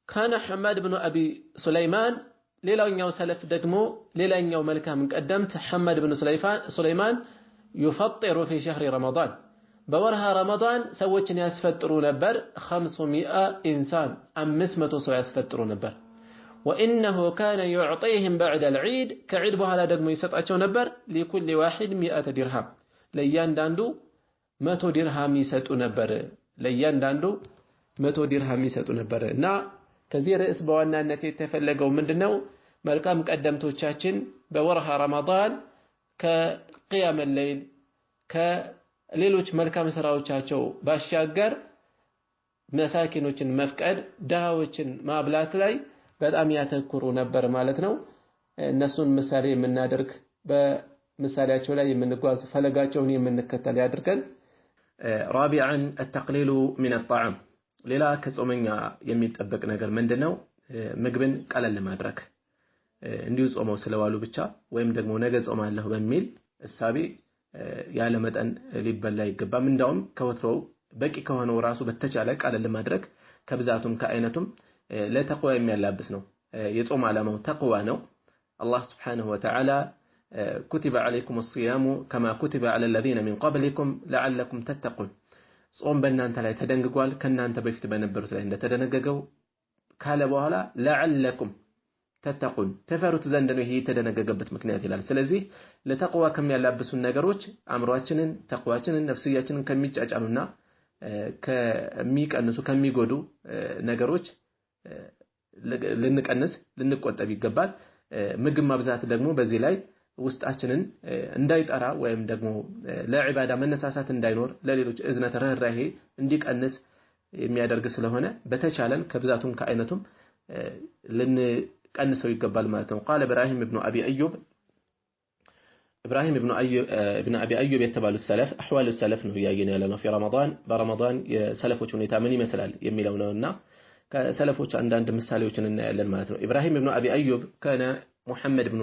كان حماد بن أبي سليمان ሌላኛው ሰለፍ ደግሞ ሌላኛው መልካም ቀደምት حماد بن سليمان يفطر في شهر رمضان በወርሃ ረመዳን ሰዎችን ያስፈጥሩ ነበር 500 ኢንሳን 500 ሰው ያስፈጥሩ ነበር وإنه كان يعطيهم بعد العيد كعيد በኋላ ደግሞ ይሰጣቸው ነበር لكل واحد 100 درهم ለእያንዳንዱ 100 ድርሃም ይሰጡ ነበር ለእያንዳንዱ 100 ድርሃም ይሰጡ ነበር እና ከዚህ ርዕስ በዋናነት የተፈለገው ምንድነው መልካም ቀደምቶቻችን በወርሃ ረመዳን ከቂያም ሌሊል ከሌሎች መልካም ስራዎቻቸው ባሻገር መሳኪኖችን መፍቀድ ድሃዎችን ማብላት ላይ በጣም ያተኩሩ ነበር ማለት ነው። እነሱን ምሳሌ የምናደርግ በምሳሌያቸው ላይ የምንጓዝ ፈለጋቸውን የምንከተል ያድርገን። رابعا التقليل من الطعام ሌላ ከጾመኛ የሚጠበቅ ነገር ምንድነው ምግብን ቀለል ማድረግ እንዲሁ ጾመው ስለዋሉ ብቻ ወይም ደግሞ ነገ ጾማለሁ በሚል እሳቤ ያለ መጠን ሊበላ ይገባም። እንደውም ከወትሮው በቂ ከሆነው ራሱ በተቻለ ቀለል ማድረግ ከብዛቱም ከአይነቱም ለተቅዋ የሚያላብስ ነው። የጾም ዓላማው ተቅዋ ነው። አላህ Subhanahu Wa Ta'ala كتب عليكم الصيام كما كتب على الذين من قبلكم لعلكم تتقون ጾም በእናንተ ላይ ተደንግጓል ከናንተ በፊት በነበሩት ላይ እንደተደነገገው ካለ በኋላ لعلكم تتقون ተፈሩት ዘንድ ነው ይሄ የተደነገገበት ምክንያት ይላል። ስለዚህ ለተቅዋ ከሚያላብሱን ነገሮች አምሮአችንን ተቅዋችንን ነፍስያችንን ከሚጫጫኑና ከሚቀንሱ ከሚጎዱ ነገሮች ልንቀንስ ልንቆጠብ ይገባል። ምግብ ማብዛት ደግሞ በዚህ ላይ ውስጣችንን እንዳይጠራ ወይም ደግሞ ለዒባዳ መነሳሳት እንዳይኖር ለሌሎች እዝነት ርህራሄ እንዲቀንስ የሚያደርግ ስለሆነ በተቻለን ከብዛቱም ከአይነቱም ልንቀንሰው ይገባል ማለት ነው። قال ابراهيم ابن ابي ايوب የተባሉት ሰለፍ احوال السلف ነው ያየን ያለነው في رمضان በረመዳን የሰለፎች ሁኔታ ምን ይመስላል የሚለው ነውና ከሰለፎች አንዳንድ ምሳሌዎችን እናያለን ማለት ነው። ኢብራሂም ኢብኑ አቢ አዩብ كان محمد بن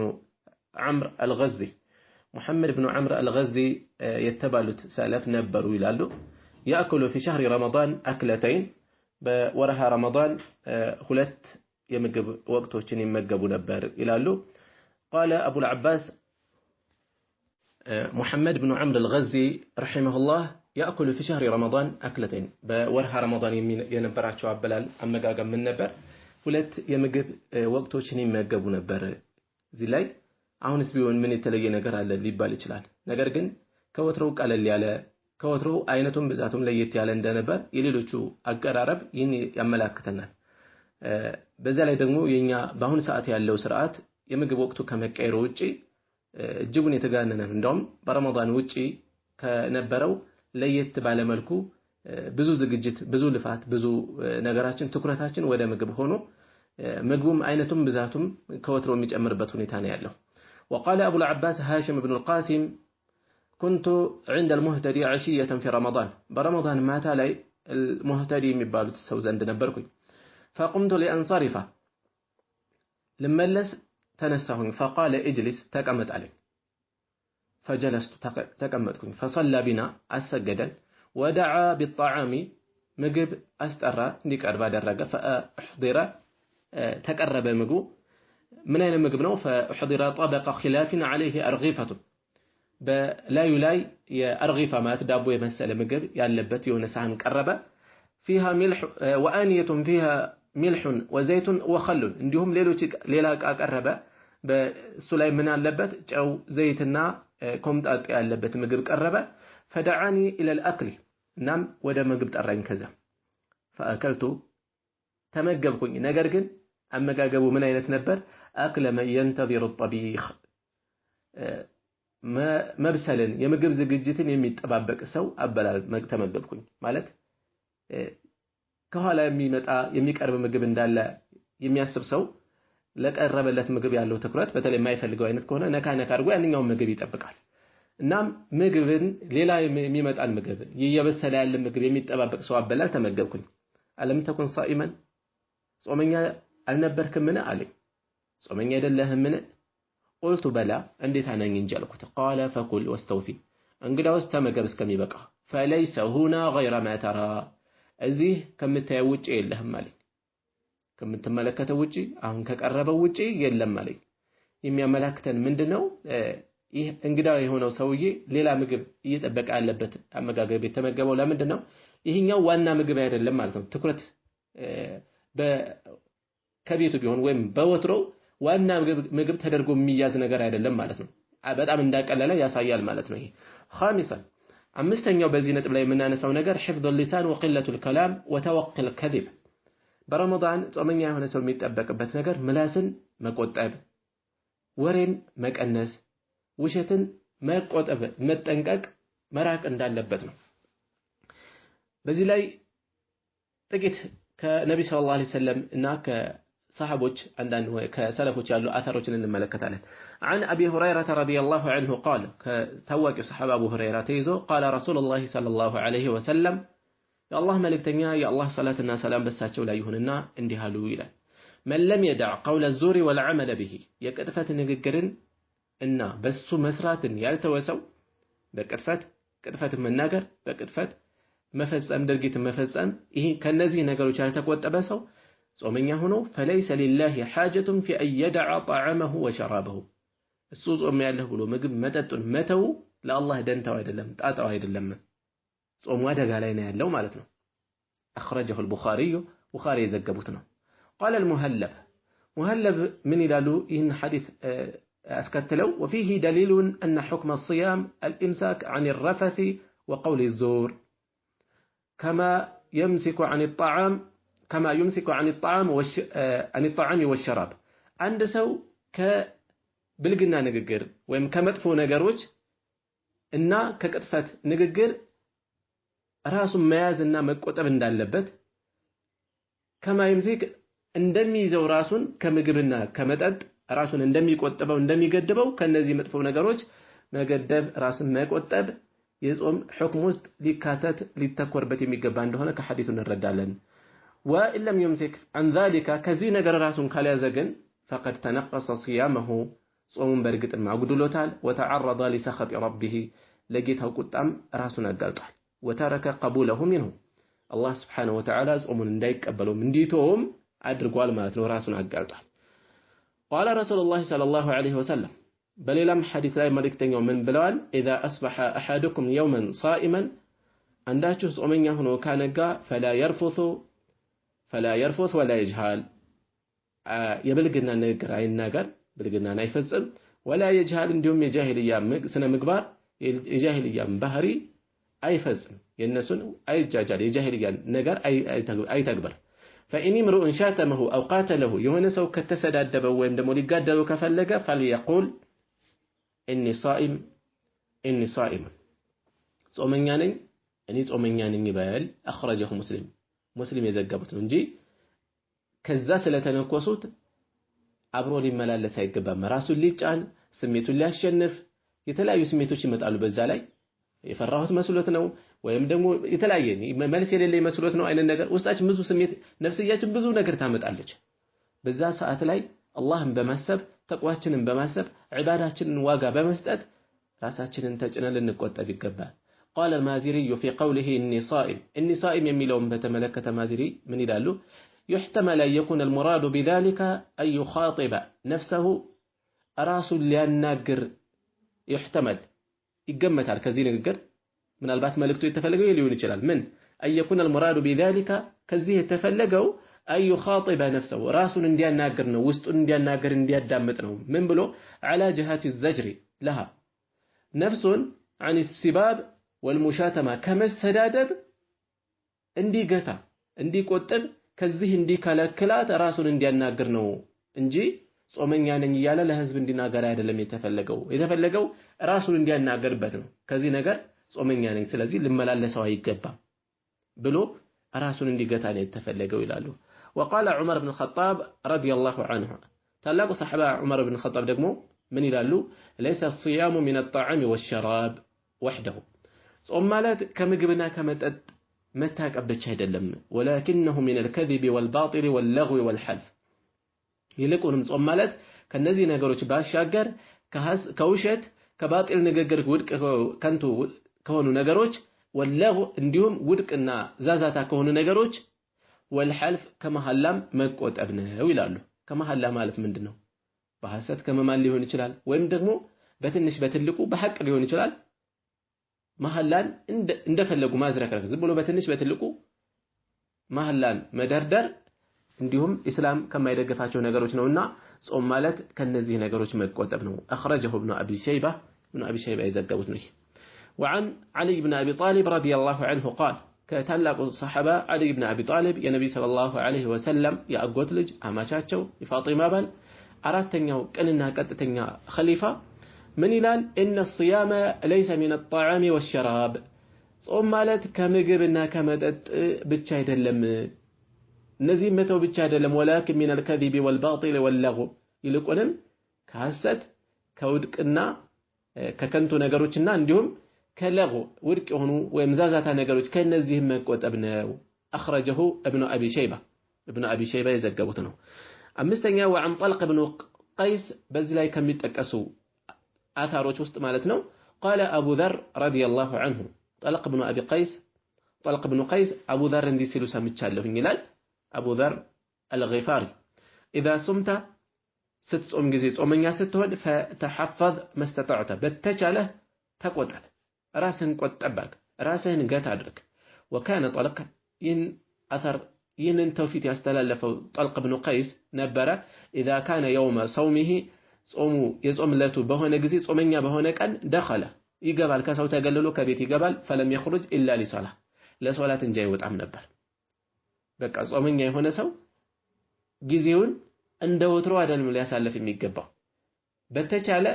عمرو الغزي محمد بن عمرو الغزي የተባሉት ሰለፍ ነበሩ ይላሉ። ياكل في شهر رمضان اكلتين በወርሃ ረመዳን ሁለት የምግብ ወቅቶችን ይመገቡ ነበር ይላሉ። قال ابو العباس محمد بن عمرو الغزي رحمه الله ياكل في شهر رمضان اكلتين በወርሃ ረመዳን የነበራቸው አበላል አመጋገብ ምን ነበር? ሁለት የምግብ ወቅቶችን ይመገቡ ነበር። እዚህ ላይ አሁንስ ቢሆን ምን የተለየ ነገር አለ ሊባል ይችላል። ነገር ግን ከወትሮው ቀለል ያለ ከወትሮው አይነቱም ብዛቱም ለየት ያለ እንደነበር የሌሎቹ አቀራረብ ይህን ያመላክተናል። በዛ ላይ ደግሞ የኛ በአሁን ሰዓት ያለው ስርዓት የምግብ ወቅቱ ከመቀየሩ ውጪ እጅጉን የተጋነነ ነው። እንደውም በረመዳን ውጪ ከነበረው ለየት ባለ መልኩ ብዙ ዝግጅት ብዙ ልፋት ብዙ ነገራችን ትኩረታችን ወደ ምግብ ሆኖ ምግቡም አይነቱም ብዛቱም ከወትሮ የሚጨምርበት ሁኔታ ነው ያለው። وقال ابو العباس هاشم بن القاسم كنت عند المهتدي عشية في رمضان برمضان ماتا ላይ المهتدي የሚባሉት ሰው ዘንድ ነበርኩኝ فقمت لانصرف لملس ተነሳሁኝ فقال اجلس ተቀመጥ አለኝ فجلست ተቀመጥኩኝ فصلى بنا አሰገደን ودعا بالطعام ምግብ አስጠራ እንዲቀርብ አደረገ فاحضر ተቀረበ ምግቡ ምን አይነት ምግብ ነው? فاحضر طبق خلاف عليه ارغفه በላዩ ላይ የአርጊፋ ማለት ዳቦ የመሰለ ምግብ ያለበት የሆነ ሳህን ቀረበ فيها ملح وانيه فيها ملح وزيت وخل እንዲሁም ሌላ ዕቃ ቀረበ በሱ ላይ ምን አለበት ጨው ዘይትና ኮምጣጤ ያለበት ምግብ ቀረበ فدعاني الى الاكل እናም ወደ ምግብ ጠራኝ ከዛ فاكلت ተመገብኩኝ ነገር ግን አመጋገቡ ምን አይነት ነበር? አክለ من ينتظر الطبيخ መብሰልን የምግብ ዝግጅትን የሚጠባበቅ ሰው አበላል ተመገብኩኝ ማለት ከኋላ የሚቀርብ ምግብ እንዳለ የሚያስብ ሰው ለቀረበለት ምግብ ያለው ትኩረት በተለይ የማይፈልገው አይነት ከሆነ ነካ አድርጎ ያንኛው ምግብ ይጠብቃል። እናም ምግብን ሌላ የሚመጣን ምግብ እየበሰለ ያለ ምግብ የሚጠባበቅ ሰው አበላል ተመገብኩኝ። አለም ተኩን صائما ጾመኛ አልነበርክምን አለኝ። ጾመኛ አይደለህምን? قلت بلى እንዴት አነኝ እንጂ አልኩት። قال فكل واستوفي እንግዳውስ ተመገብ እስከሚበቃ فليس هنا غير ما ترى እዚህ ከምታየው ውጪ የለህም አለኝ። ከምትመለከተው ውጪ አሁን ከቀረበው ውጪ የለም አለኝ። የሚያመላክተን ምንድነው? ይህ እንግዳ የሆነው ሰውዬ ሌላ ምግብ እየጠበቀ ያለበት አመጋገብ የተመገበው ለምንድነው? ይሄኛው ዋና ምግብ አይደለም ማለት ነው። ትኩረት ከቤቱ ቢሆን ወይም በወትሮው ዋና ምግብ ተደርጎ የሚያዝ ነገር አይደለም ማለት ነው። በጣም እንዳቀለለ ያሳያል ማለት ነው። ይሄ خامسا አምስተኛው በዚህ ነጥብ ላይ የምናነሳው ነገር حفظ اللسان وقلة الكلام وتوقي الكذب በረመዳን ጾመኛ የሆነ ሰው የሚጠበቅበት ነገር ምላስን መቆጠብ፣ ወሬን መቀነስ፣ ውሸትን መቆጠብ፣ መጠንቀቅ፣ መራቅ እንዳለበት ነው። በዚህ ላይ ጥቂት ከነብይ ሰለላሁ ዐለይሂ ወሰለም እና ከሰሃቦች አንዳንድ ከሰለፎች ያሉ አثሮችን እንመለከታለን። عن ابي هريره رضي الله عنه قال كتواقي صحابه ابو هريره تيزو قال رسول الله صلى الله عليه وسلم يا الله ملكتኛ يا الله صلاتنا سلام በሳቸው ላይ ይሁንና እንዲህ አሉ ይላል። من لم يدع قول الزور والعمل به የቅጥፈት ንግግርን እና በሱ መስራትን ያልተወሰው በቅጥፈት መናገር በቅጥፈት መፈጸም ድርጊት መፈጸም ይሄ ከነዚህ ነገሮች ያልተቆጠበ ሰው ጾመኛ ሆኖ فليس لله حاجة في أن يدع طعامه وشرابه እሱ ጾም ያለህ ብሎ ምግብ መጠጡን መተው ለአላህ ደንታው አይደለም ጣጣው አይደለም ጾሙ አደጋ ላይ ነው ያለው ማለት ነው። أخرجه البخاري بخاري يዘገቡት ነው። قال المهلب من ይላሉ ይህን ሐዲስ አስከተለው وفيه دليل أن حكم الصيام الإمساك عن الرفث وقول الزور كما يمسك عن الطعام والشراب عند ሰው ከብልግና ንግግር ወይም ከመጥፎ ነገሮች እና ከቅጥፈት ንግግር ራሱን መያዝና መቆጠብ እንዳለበት كما يمسك እንደሚይዘው ራሱን ከምግብና ከመጠጥ ራሱን እንደሚቆጥበው እንደሚገድበው ከነዚህ መጥፎ ነገሮች መገደብ ራስን መቆጠብ የጾም ሁክም ውስጥ ሊካተት ሊተኮርበት የሚገባ እንደሆነ ከሐዲሱ እንረዳለን። وإن لم يمسك عن ذلك ከዚህ ነገር ራሱን ካልያዘ ግን فقد تنقص صيامه ጾሙን በእርግጥም አጉድሎታል وتعرض لسخط ربه ለጌታው ቁጣም ራሱን አጋልጧል وترك قبوله منه الله سبحانه وتعالى ጾሙን እንዳይቀበለውም እንዲተውም አድርጓል ማለት ነው ራሱን አጋልጧል። قال رسول الله صلى الله عليه وسلم በሌላም ሐዲስ ላይ መልእክተኛው ምን ብለዋል? إذا أصبح أحدكم يوما صائما አንዳችሁ ጾመኛ ሆኖ ካነጋ فلا يرفث ولا يجهل የብልግና ነገር አይናገር ብልግናን አይፈጽም ولا يجهل እንዲሁም የጃሂልያ ስነ ምግባር የጃሂልያ ባህሪ አይፈጽም የነሱን አይጃጃል የጃሂልያ ነገር አይተግበር فإن امرؤ شاتمه أو قاتله የሆነ ሰው ከተሰዳደበው ወይም ደግሞ ሊጋደለው ከፈለገ فليقول إني صائم ጾመኛ ነኝ እኔ ጾመኛ ነኝ ይበል። أخرجه ሙስሊም የዘገቡት ነው እንጂ ከዛ ስለተነኮሱት አብሮ ሊመላለስ አይገባም። ራሱን ሊጫን ስሜቱን ሊያሸንፍ የተለያዩ ስሜቶች ይመጣሉ። በዛ ላይ የፈራሁት መስሎት ነው ወይም ደግሞ የተለያየ መልስ የሌለኝ መስሎት ነው አይነት ነገር ውስጣችን ብዙ ስሜት ነፍስያችን ብዙ ነገር ታመጣለች። በዛ ሰዓት ላይ አላህን በማሰብ ተቅዋችንን በማሰብ ዒባዳችንን ዋጋ በመስጠት ራሳችንን ተጭነን ልንቆጠብ ይገባል። قال المازري في قوله إني صائم የሚለውን በተመለከተ ማዝሪ ምን ይላሉ? يحتمل أن يكون المراد بذلك أن يخاطب نفسه ራሱ ሊያናግር يحتمل ይገመታል ከዚህ ንግግር ምናልባት መልእክቱ የተፈለገው ሊሆን ይችላል። ምን أن يكون المراد بذلك ከዚህ የተፈለገው أن يخاطب نفسه ራሱን እንዲያናግር ነው ውስጡን እንዲያናግር እንዲያዳምጥ ነው። ምን ብሎ على جهة الزجر لها نفسን عن السباب والمشاتمة ከመሰዳደብ እንዲገታ እንዲቆጥብ ከዚህ እንዲከለክላት ራሱን እንዲያናግር ነው እንጂ ጾመኛ ነኝ እያለ ለህዝብ እንዲናገር አይደለም የተፈለገው ራሱን እንዲያናገርበት ነው። ከዚህ ነገር ጾመኛ ነኝ ስለዚህ ልመላለሰው አይገባም ብሎ ራሱን እንዲገታ ነው የተፈለገው ይላሉ። وقال عمر بن الخطاب رضي الله عنه ታላቁ ሰሃባ ዑመር ብን ኸጣብ ደግሞ ምን ይላሉ? ليس الصيام من الطعام والشراب وحده ጾም ማለት ከምግብና ከመጠጥ መታቀብ ብቻ አይደለም። ولكنه من الكذب والباطل واللغو والحلف ይልቁንም ጾም ማለት ከነዚህ ነገሮች ባሻገር ከውሸት ከባጢል ንግግር ውድቅ ከንቱ ከሆኑ ነገሮች واللغو እንዲሁም ውድቅና ዛዛታ ከሆኑ ነገሮች والحلف ከመሐላም መቆጠብ ነው ይላሉ። ከመሐላ ማለት ምንድነው? በሐሰት ከመማል ሊሆን ይችላል ወይም ደግሞ በትንሽ በትልቁ በሐቅ ሊሆን ይችላል። መሐላን እንደፈለጉ ማዝረክረክ ዝም ብሎ በትንሽ በትልቁ መሐላን መደርደር እንዲሁም እስላም ከማይደግፋቸው ነገሮች ነውና ጾም ማለት ከነዚህ ነገሮች መቆጠብ ነው። أخرجه ابن أبي شيبة يዘገቡት ነው። وعن علي بن أبي طالب رضي الله عنه قال ከታላቁ ሰሐባ አሊ ኢብኑ አቢ ጣሊብ የነብይ ሰለላሁ ዐለይሂ ወሰለም የአጎት ልጅ አማቻቸው የፋጢማ ባል አራተኛው ቅንና ቀጥተኛ ኸሊፋ ምን ይላል? ኢነ الصيام ليس من الطعام والشراب ጾም ማለት ከምግብና ከመጠጥ ብቻ አይደለም። እነዚህ መተው ብቻ አይደለም። ወላኪን من الكذب والباطل واللغو ይልቁንም ከሐሰት ከውድቅና ከከንቱ ነገሮችና እንዲሁም ከለغو ውድቅ የሆኑ ወይም ዛዛታ ነገሮች ከነዚህ መቆጠብ ነው። አخرجه ابن ابي شيبه የዘገቡት ነው። አምስተኛ وعن طلق بن قيس በዚህ ላይ ከሚጠቀሱ አታሮች ውስጥ ማለት ነው قال ابو ذر رضي الله عنه طلق بن قيس ابو ذر እንዲህ ሲሉ ሰምቻለሁኝ ይላል ابو ذر الغفاري اذا صمت ስትጾም ጊዜ ጾመኛ ስትሆን فتحفظ ما استطعت በተቻለህ ተቆጠብ ራስህን ቆጠባክ ራስህን ገታ አድርግ وكان طلق إن أثر ይህንን ተውፊት ያስተላለፈው طلق بن قيس ነበረ اذا كان يوم صومه ጾሙ የጾምለቱ በሆነ ጊዜ ጾመኛ በሆነ ቀን دخل ይገባል ከሰው ተገልሎ ከቤት ይገባል فلم يخرج الا لصلاه ለሶላት እንጂ አይወጣም ነበር። በቃ ጾመኛ የሆነ ሰው ጊዜውን እንደ ወትሮ አይደለም ሊያሳልፍ የሚገባው። በተቻለ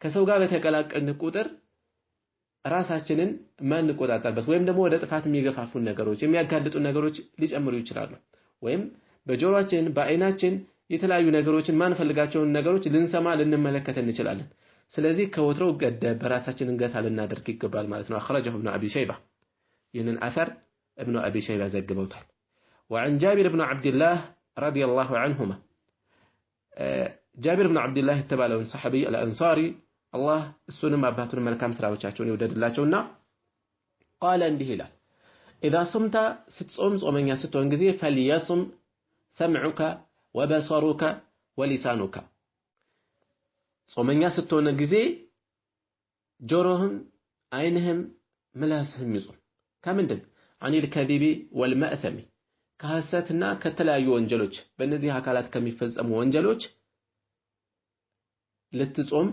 ከሰው ጋር በተቀላቀልን ቁጥር ራሳችንን ማንቆጣጠርበት ወይም ደግሞ ወደ ጥፋት የሚገፋፉን ነገሮች የሚያጋልጡ ነገሮች ሊጨምሩ ይችላሉ። ወይም በጆሮአችን በአይናችን የተለያዩ ነገሮችን ማንፈልጋቸውን ነገሮች ልንሰማ ልንመለከት እንችላለን። ስለዚህ ከወትሮው ገደብ በራሳችን እንገታ ልናደርግ ይገባል ማለት ነው። አخرجه ابن ابي شيبه ይህንን አثر ابن ابي شيبه ዘግበውታል። وعن جابر بن عبد الله رضي الله عنهما جابر بن عبد الله የተባለውን ሰሐቢ الانصاري الله እሱንም አባቱንም መልካም ስራዎቻቸውን ይወደድላቸውና قال እንዲህ ይላል اذا صمت ስትጾም ጾመኛ ስትሆን ጊዜ فليصم سمعك وبصرك ولسانك ጾመኛ ስትሆን ጊዜ ጆሮህም አይንህም ምላስህም ይጾም ከምንድን عن الكذب والمأثم ከሐሰትና ከተለያዩ ወንጀሎች በእነዚህ አካላት ከሚፈጸሙ ወንጀሎች ልትጾም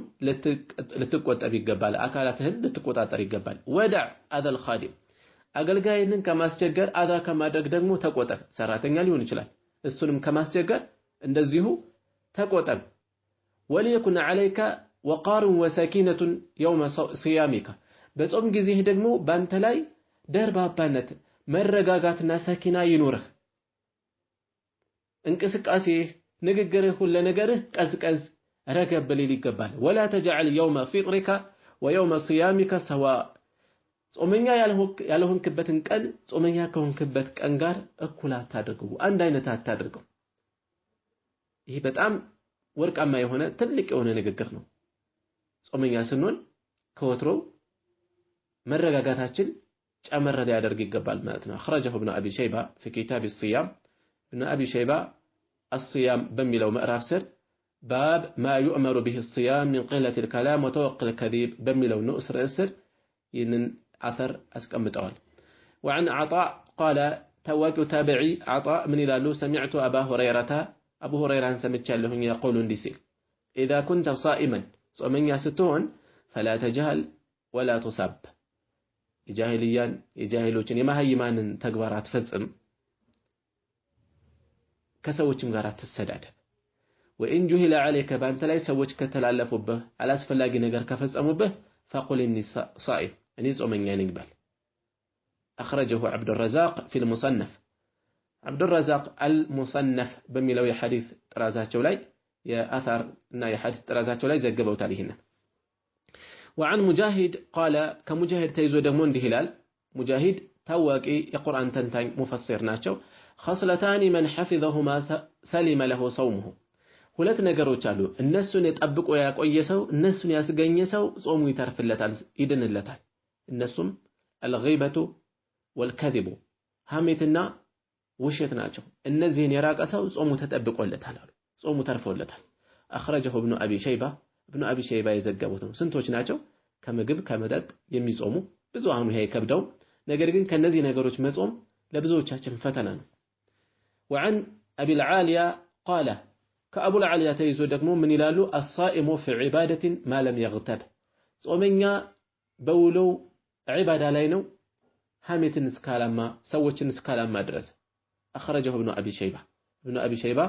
ልትቆጠብ ይገባል። አካላትህን ልትቆጣጠር ይገባል። ወደዕ አዘል ኻዲም አገልጋይንን ከማስቸገር አዛ ከማድረግ ደግሞ ተቆጠብ። ሰራተኛ ሊሆን ይችላል እሱንም ከማስቸገር እንደዚሁ ተቆጠብ። ወሊየኩን ዐለይከ ወቃሩን ወሰኪነቱን የውመ ሲያሚካ በጾም ጊዜ ደግሞ ባንተ ላይ ደርባባነት መረጋጋትና ሰኪና ይኑርህ። እንቅስቃሴህ ንግግርህ ሁሉ ነገርህ ቀዝቀዝ ረገብ ሊል ይገባል። ወላ ተجعل يوم فطرك ويوم صيامك سواء ጾመኛ ያልሆንክበትን ቀን ጾመኛ ከሆንክበት ቀን ጋር እኩል አታድርገው፣ አንድ አይነት አታድርገው። ይህ በጣም ወርቃማ የሆነ ትልቅ የሆነ ንግግር ነው። ጾመኛ ስንሆን ከወትሮው መረጋጋታችን ጨመረ ሊያደርግ ይገባል ማለት ነው። አخرجه ابن ابي شيبه في كتاب الصيام ابن ابي شيبه الصيام በሚለው ምዕራፍ ስር باب ما يؤمر به الصيام من قلة الكلام وتوقي الكذب በሚለው ንዑስ ርዕስ ስር ይህንን አثር አስቀምጠዋል። وعن عطاء قال تواقي تابعي عطاء من ይላሉ سمعت ابا هريره ابو هريره ሰምቻለሁኝ يقول እንዲህ ሲል اذا كنت صائما ጾመኛ ስትሆን فلا تجهل ولا تصب የጃሂሎችን የማህይማንን ተግባራት ፈጽም ከሰዎችም ጋር አትሰዳደብ። وإن جهل عليك በአንተ ላይ ሰዎች ከተላለፉብህ አላስፈላጊ ነገር ከፈጸሙብህ فقل إني صائم እኔ ጾመኛ ነኝ በል። أخرجه عبد الرزاق في المصنف عبد الرزاق المصنف በሚለው የሐዲስ ጥራዛቸው ላይ የአثር እና የሐዲስ ጥራዛቸው ላይ ዘግበውታል ይሄንን። وعن مجاهد قال كمجاهد تيزو دمو እንዲህ ይላል مجاهد ታዋቂ የቁርአን ተንታኝ ሙፈሲር ናቸው። خصلتان من حفظهما سلم له صومه ሁለት ነገሮች አሉ እነሱን የጠብቆ ያቆየ ሰው እነሱን ያስገኘ ሰው ጾሙ ይተርፍለታል ይድንለታል። እነሱም الغيبة والكذب ሐሜትና ውሸት ናቸው። እነዚህን የራቀ ሰው ጾሙ ተጠብቆለታል አሉ ጾሙ ተርፎለታል። أخرجه ابن أبي شيبة የዘገቡት ነው። ስንቶች ናቸው ከምግብ ከመጠጥ የሚጾሙ? ብዙሃኑ ይሄ ከብደው ነገር ግን ከነዚህ ነገሮች መጾም ለብዙዎቻችን ፈተና ነው። وعن أبي العالية قال كأبو العالية ተይዞ ደግሞ ምን ይላሉ الصائم في عبادة ما لم يغتب ጾመኛ በውለው ዒባዳ ላይ ነው ሐሜትን እስካላማ ሰዎችን እስካላማ ድረስ أخرجه ابن أبي شيبة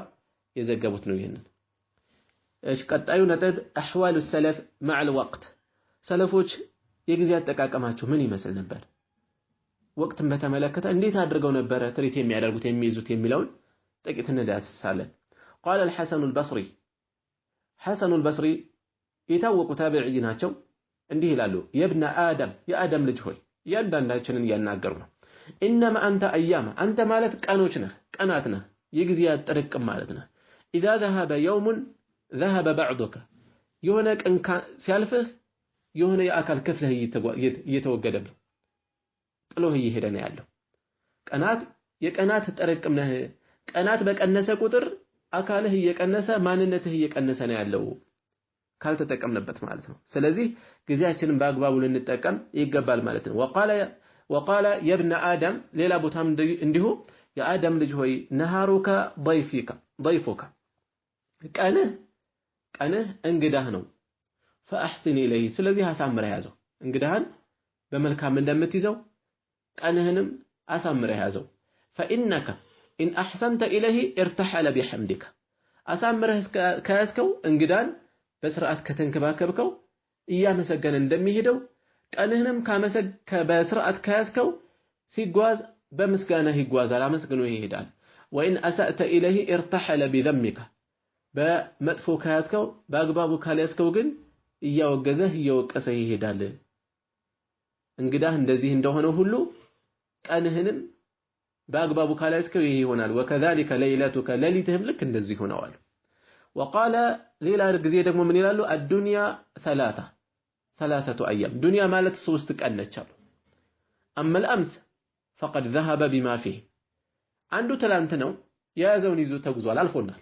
የዘገቡት ነው ይሄንን እሺ ቀጣዩ ነጥብ أحوال السلف مع الوقت ሰለፎች የጊዜ አጠቃቀማቸው ምን ይመስል ነበር ወቅትን በተመለከተ እንዴት አድርገው ነበር ትሪት የሚያደርጉት የሚይዙት የሚለውን ጥቂት እንዳስሳለን قال حسن البصري የታወቁ ታቢዒ ናቸው እንዲህ ይላሉ የብነ አደም የአደም ልጅ ሆይ ያንዳንዳችንን ያናገሩ ነው انما انت ايام አንተ ማለት ቀኖች ነህ ቀናት ነህ የጊዜ አጠረቅም ማለት ነህ اذا ذهب يوم ذهب بعضك የሆነ ቀን ሲያልፍህ የሆነ የአካል ክፍልህ እየተወገደብህ ጥሎህ እየሄደ ነው ያለው ቀናት የቀናት ተጠረቅም ነህ ቀናት በቀነሰ ቁጥር አካልህ እየቀነሰ ማንነትህ እየቀነሰ ነው ያለው ካልተጠቀምንበት ማለት ነው ስለዚህ ጊዜያችንን በአግባቡ ልንጠቀም ይገባል ማለት ነው وقال يا ابن آدم ሌላ ቦታም እንዲሁ የአደም ልጅ ሆይ ነሃሩከ ضيفك ቀንህ እንግዳህ ነው فأحسن إليه ስለዚህ አሳምረህ ያዘው እንግዳህን በመልካም እንደምትይዘው ቀንህንም አሳምረህ ያዘው فإنك إن أحسنت إليه ارتحل بحمدك አሳምረህ ከያዝከው እንግዳን በስርዓት ከተንከባከብከው እያመሰገነ እንደሚሄደው ቀንህንም በስርዓት ከያዝከው ሲጓዝ በምስጋና ይጓዛል አመስግኖ ይሄዳል وإن أسأت إليه ارتحل بذمك በመጥፎ ከያዝከው በአግባቡ ካልያዝከው ግን እያወገዘህ እየወቀሰ ይሄዳል እንግዳህ እንደዚህ እንደሆነ ሁሉ ቀንህንም በአግባቡ ካልያዝከው ይሄ ይሆናል وكذلك ليلتك ليلتهم ልክ እንደዚህ ሆነዋል وقال ሌላ ጊዜ ደግሞ ምን ይላሉ الدنيا ثلاثة أيام ዱንያ ማለት 3 ቀን ነች አሉ أما الأمس فقد ذهب بما فيه አንዱ ትላንት ነው የያዘውን ይዞ ተጉዟል አልፎናል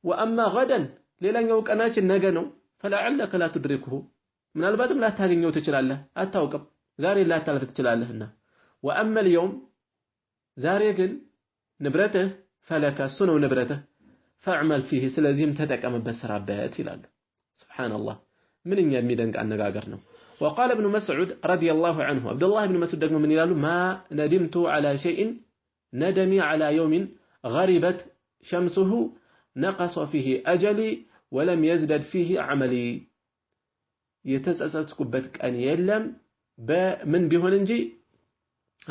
وأما غدا ሌላኛው ቀናችን ነገ ነው فلعلك لا تدركه ምናልባትም ላታገኘው ትችላለህ አታውቅም ዛሬ ላታልፍ ትችላለህና وأما اليوم ዛሬ ግን ንብረትህ فلك እሱ ነው ንብረትህ فاعمل فيه ስለዚህም ተጠቀምበት ስራበት ይላሉ ሱብሃንአላህ ምንኛ የሚደንቅ አነጋገር ነው وقال ابن مسعود رضي الله عنه عبد الله بن مسعود ደግሞ ምን ይላሉ ما ندمت على شيء ندمي على يوم غربت شمسه نقص فيه أجلي ولم يزدد فيه عملي የተጸጸትኩበት ቀን የለም በምን ቢሆን እንጂ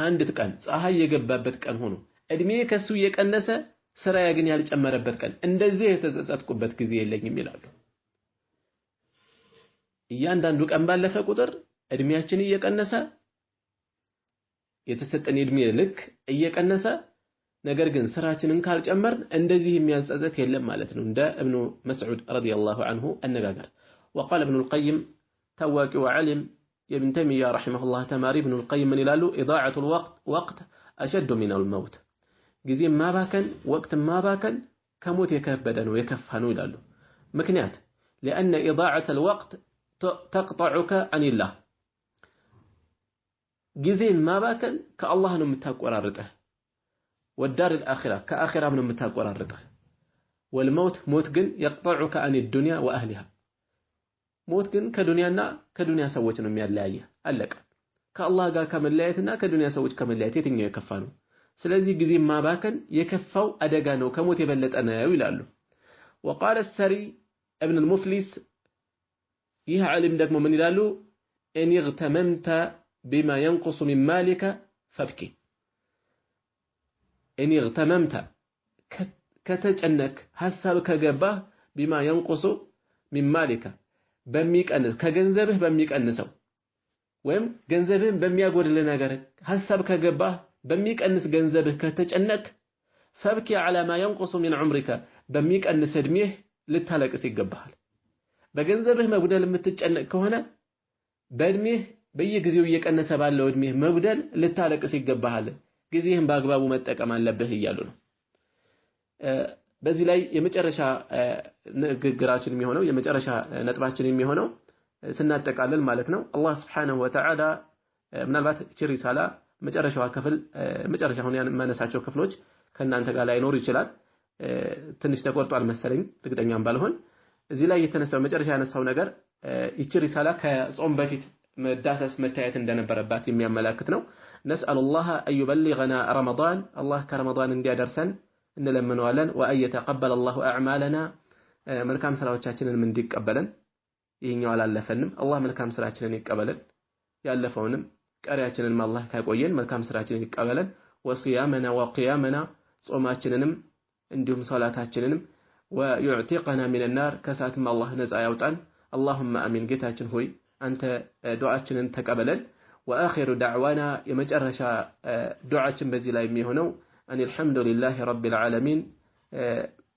አንዲት ቀን ፀሐይ የገባበት ቀን ሆኖ እድሜ ከሱ የቀነሰ ስራ ያገኝ ያልጨመረበት ቀን እንደዚህ የተጸጸትኩበት ጊዜ የለኝም ይላሉ እያንዳንዱ ቀን ባለፈ ቁጥር እድሜያችን እየቀነሰ የተሰጠን እድሜ ልክ እየቀነሰ ነገር ግን ስራችንን ካልጨመር እንደዚህ የሚያጸጸት የለም ማለት ነው እንደ ابن مسعود رضي الله عنه አነጋገር وقال ابن القيم تواقي وعلم ابن تيمية رحمه الله تماري ابن القيم من يلالو إضاعة الوقت أشد من الموت ጊዜ ማባከን ወቅት ማባከን ከሞት የከበደ ነው የከፋ ነው ይላሉ ምክንያት لأن إضاعة الوقت تقطعك عن الله ጊዜ ማባከን ከአላህ ነው የምታቆራርጠህ والدار الآخرة كآخرة من የምታቆራርጠህ والموت موت ግን يقطعك عن الدنيا وأهلها موت ግን ከዱንያ ሰዎች ነው የሚያለያየ አለቀ ከአላህ ጋር ከመለያየትና ከዱንያ ሰዎች ከመለያየት የትኛው የከፋ ነው ስለዚህ ጊዜ ማባከን የከፋው አደጋ ነው ከሞት የበለጠ ነው ይላሉ وقال السري ابن المفلس ይህ ዓሊም ደግሞ ምን ይላሉ ان اغتممت بما ينقص من مالك فابكي ان اغتممت ከተጨነክ ሐሳብ ከገባህ بما ينقص من مالك በሚቀንስ ከገንዘብህ በሚቀንሰው ወይም ገንዘብህን በሚያጎድል ነገር ሐሳብ ከገባህ በሚቀንስ ገንዘብህ ከተጨነቅ فابكي على ما ينقص من عمرك በሚቀንስ እድሜህ ልታለቅስ ይገባሃል በገንዘብህ መጉደል የምትጨነቅ ከሆነ በእድሜህ በየጊዜው እየቀነሰ ባለው እድሜህ መጉደል ልታለቅስ ይገባሃል ጊዜህን በአግባቡ መጠቀም አለብህ እያሉ ነው በዚህ ላይ የመጨረሻ ንግግራችን የሚሆነው የመጨረሻ ነጥባችን የሚሆነው ስናጠቃልል ማለት ነው አላህ Subhanahu Wa Ta'ala ምናልባት ሪሳላ መጨረሻው ክፍል መጨረሻውን ያነሳቸው ክፍሎች ከናንተ ጋር ላይ ኖር ይችላል ትንሽ ተቆርጧል መሰለኝ እርግጠኛም ባልሆን እዚህ ላይ የተነሳው መጨረሻ ያነሳው ነገር ሪሳላ ከጾም በፊት መዳሰስ መታየት እንደነበረባት የሚያመላክት ነው نسأل الله أن يبلغنا رمضان الله كرمضان اندي درسا إن لمن ولن وأن يتقبل الله أعمالنا ملكام سراوቻችንን من ديك قبلا ይሄኛው አላለፈንም አላህ መልካም ስራችንን ይቀበለን ያለፈውንም ቀሪያችንን አላህ ካቆየን መልካም ስራችንን ይቀበለን ወሲያመና ወቂያመና ጾማችንንም እንዲሁም ሶላታችንንም ويعتقنا من النار ከሳትም አላህ ነፃ ያውጣን اللهم امين ጌታችን ሆይ አንተ ዱዓችንን ተቀበለን واخر دعوانا የመጨረሻ ዱዓችን በዚህ ላይ የሚሆነው ان الحمد لله رب العالمين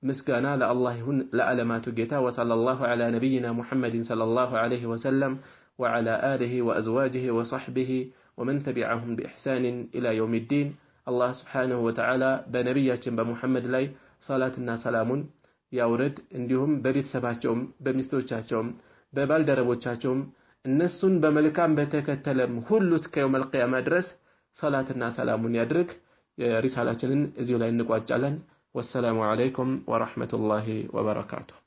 مسكانا لله يهون لعلمات جيتا وصلى الله على نبينا محمد صلى الله عليه وسلم وعلى آله وأزواجه وصحبه ومن تبعهم بإحسان إلى يوم الدين الله سبحانه وتعالى بنبيات بمحمد لي صلاتنا سلام يورد عندهم ببيت سباتهم بمستوشاتهم ببالدربوشاتهم النسون بملكان بتكتلم هلوس كيوم القيامة درس صلاتنا سلام يدرك رسالة زيولا النقوات جلن والسلام عليكم ورحمة الله وبركاته